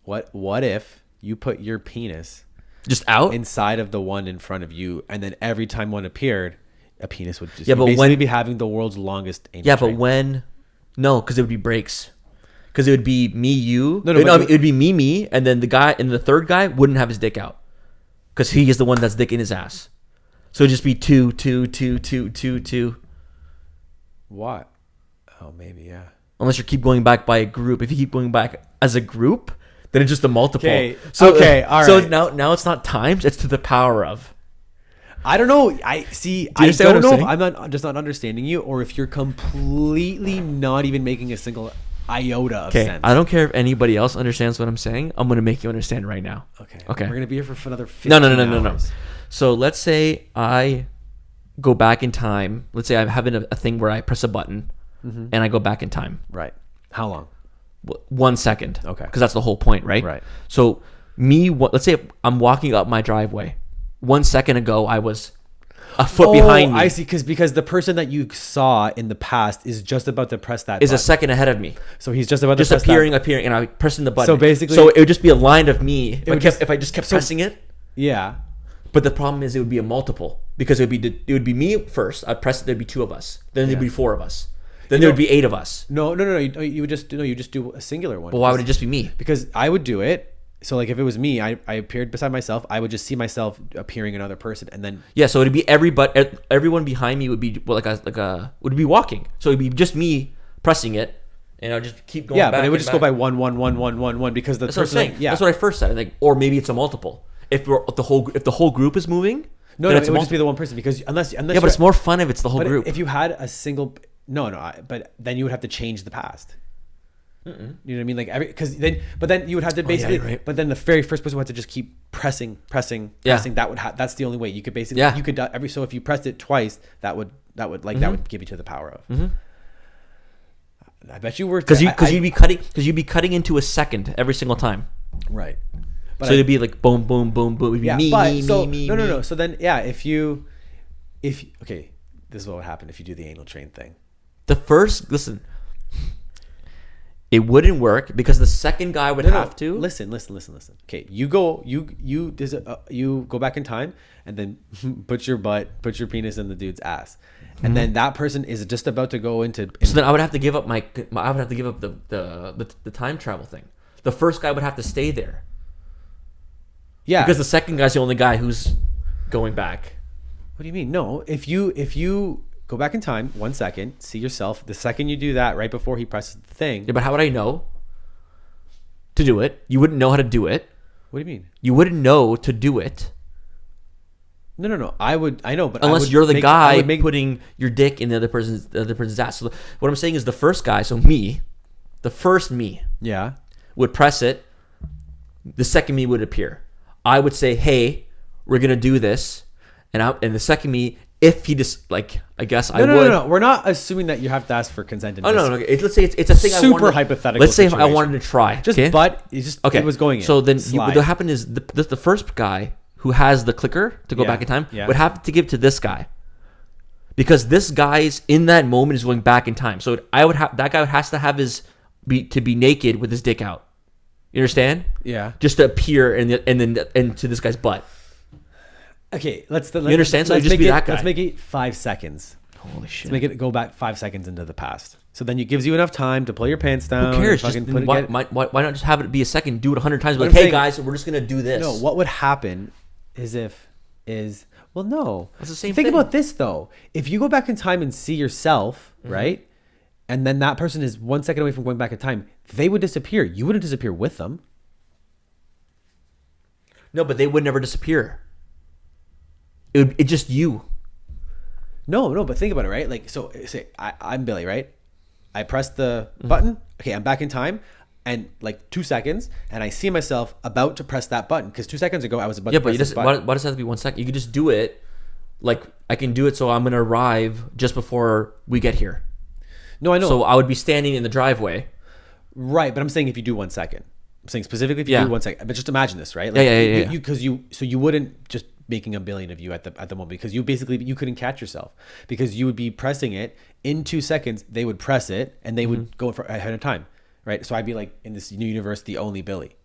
What if you put your penis just out inside of the one in front of you, and then every time one appeared, a penis would just be having the world's longest anal Yeah, train. but when? No, because it would be breaks. Because it would be me, you. No, it would be me, and then the guy and the third guy wouldn't have his dick out, because he is the one that's dick in his ass. So it'd just be two. What? Oh, maybe yeah. Unless you keep going back by a group. If you keep going back as a group, then it's just a multiple. Okay. So, all right. So now it's not times; it's to the power of. I don't know. I don't know if I'm just not understanding you, or if you're completely not even making a single iota of sense. I don't care if anybody else understands what I'm saying. I'm going to make you understand right now. Okay. We're going to be here for another 15 No. So let's say I go back in time. Let's say I'm having a thing where I press a button and I go back in time. Right. How long? 1 second. Okay. Because that's the whole point, right? Right. So let's say I'm walking up my driveway. 1 second ago, I was a foot behind me. I see, because the person that you saw in the past is just about to press that is button. a second ahead of me. So he's just about just to press appearing, and I pressing the button. So basically, it would just be a line of me if I just kept pressing it. Yeah. But the problem is it would be a multiple because it would be me first. I'd press it. There'd be 2 of us. Then there'd be 4 of us. Then there would be 8 of us. No. You would just do a singular one. But why would it just be me? Because I would do it. So like if it was me, I appeared beside myself, I would just see myself appearing another person, and then so it'd be everyone behind me would be would be walking. So it'd be just me pressing it, and I'd just keep going. Yeah, back but it would just go by 1 because the that's person. What I'm saying. Yeah, that's what I first said. Like, or maybe it's a multiple. If the whole group is moving, no, it would just be the one person because unless but it's more fun if it's the whole group. If you had a single but then you would have to change the past. You know what I mean? Like but then you would have to basically. Right. But then the very first person would have to just keep pressing. That's the only way you could basically. Yeah. You could so if you pressed it twice, that would give you to the power of. I bet you were because you'd be cutting into a second every single time. Right. But so it'd be like boom, boom, boom, boom. It'd be me. No. So then if this is what would happen if you do the anal train thing. Listen. It wouldn't work because the second guy would have to listen. Okay, you go back in time and then put your penis in the dude's ass, and then that person is just about to go into. So then I would have to give up the time travel thing. The first guy would have to stay there. Yeah. Because the second guy's the only guy who's going back. What do you mean? No. If you go back in time 1 second, see yourself. The second you do that, right before he presses the thing. Yeah, but how would I know to do it? You wouldn't know how to do it. What do you mean? You wouldn't know to do it No. I know, but unless you're the guy putting your dick in the other person's ass. So what I'm saying is the first guy, so me, the first me Yeah. would press it. The second me would appear. I would say, "Hey, we're gonna do this," and the second me, if he just like, I guess I would. No. We're not assuming that you have to ask for consent. Oh no. Let's say it's a thing. I Super wanted, hypothetical Let's say if I situation. wanted to try. Just okay? but it was going in. So then Slide. what happened is the first guy who has the clicker to go Yeah, back in time yeah. would have to give to this guy. Because this guy's in that moment is going back in time. So that guy has to have to be naked with his dick out. You understand? Yeah. Just to appear and to this guy's butt. Okay, let's understand? So let's just make be it, that guy. Let's make it 5 seconds. Holy shit. Let's make it go back 5 seconds into the past. So then it gives you enough time to pull your pants down. Who cares? and Just, fucking put it- why not just have it be a second? Do it 100 times. Like, I'm hey saying- guys, we're just gonna do this. No, what would happen is well, no. That's the same Think thing. about this though. If you go back in time and see yourself, Mm-hmm. right, and then that person is 1 second away from going back in time, they would disappear. You wouldn't disappear with them. No, but they would never disappear. It's just you. No, but think about it, right? Like, so say I'm Billy, right? I press the Mm-hmm. button. Okay, I'm back in time, and like 2 seconds, and I see myself about to press that button because 2 seconds ago I was about Yeah, to but press you this just button. why does it have to be 1 second? You could just do it. Like I can do it, so I'm gonna arrive just before we get here. No, I know. So I would be standing in the driveway. Right, but I'm saying if you do 1 second. I'm saying specifically if you Yeah. do 1 second. But just imagine this, right? Yeah. Because you wouldn't just making a billion of you at the moment because you couldn't catch yourself because you would be pressing it in 2 seconds. They would press it and they would go for ahead of time, right? So I'd be like in this new universe, the only Billy,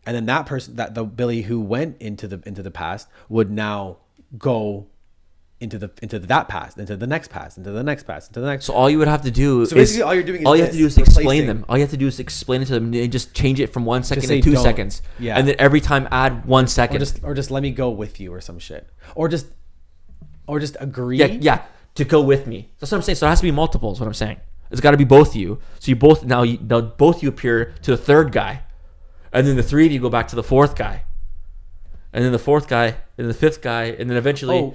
and then that person, that the Billy who went into the past would now go into that past, into the next past, into the next past, into the next. So all you would have to do So basically all you're doing is all you have to do is this, explain replacing. them. All you have to do is explain it to them and just change it from 1 second say to 2 don't. seconds. Yeah. And then every time add 1 second. or just let me go with you or some shit, or just agree. Yeah, to go with me. That's what I'm saying. So it has to be multiples. What I'm saying. It's got to be both of you. So you both now both you appear to the third guy, and then the three of you go back to the fourth guy, and then the fourth guy, and the fifth guy, and then eventually. Oh,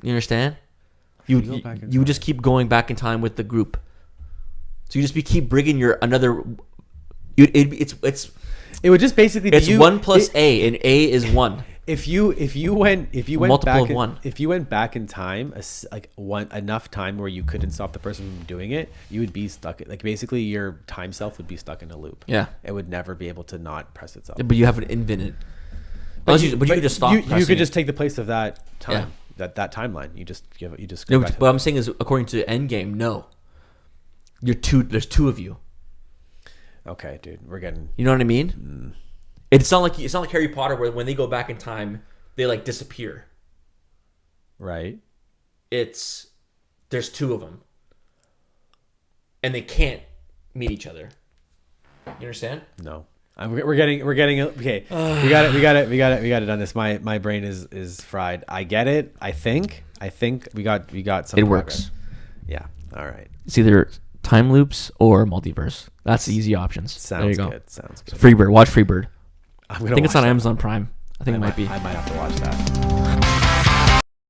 You understand? go You back in you time. just keep going back in time with the group. So you just keep bringing your another. It's it would just basically it's be you, 1 plus A, and A is 1. If you went Multiple back of in, one. if you went back in time, enough time where you couldn't stop the person from doing it, you would be stuck. Like basically, your time self would be stuck in a loop. Yeah. It would never be able to not press itself. But you have an infinite. But you could just stop. You pressing could it. just take the place of that time. Yeah. That timeline. You just go No, back to what I'm saying is, according to Endgame, no. There's two of you. okay, dude, we're getting. You know what I mean? It's not like Harry Potter, where when they go back in time, they like disappear. Right. There's two of them, and they can't meet each other. You understand? No. We're getting okay. We got it on this. My brain is fried. I get it. I think we got some. It progress. works. Yeah. All right. It's either time loops or multiverse. That's the easy options. There you Sounds go. good. Sounds good. Freebird. Watch Freebird. I'm I gonna think it's watch on that. Amazon Prime. I think it might be. I might have to watch that.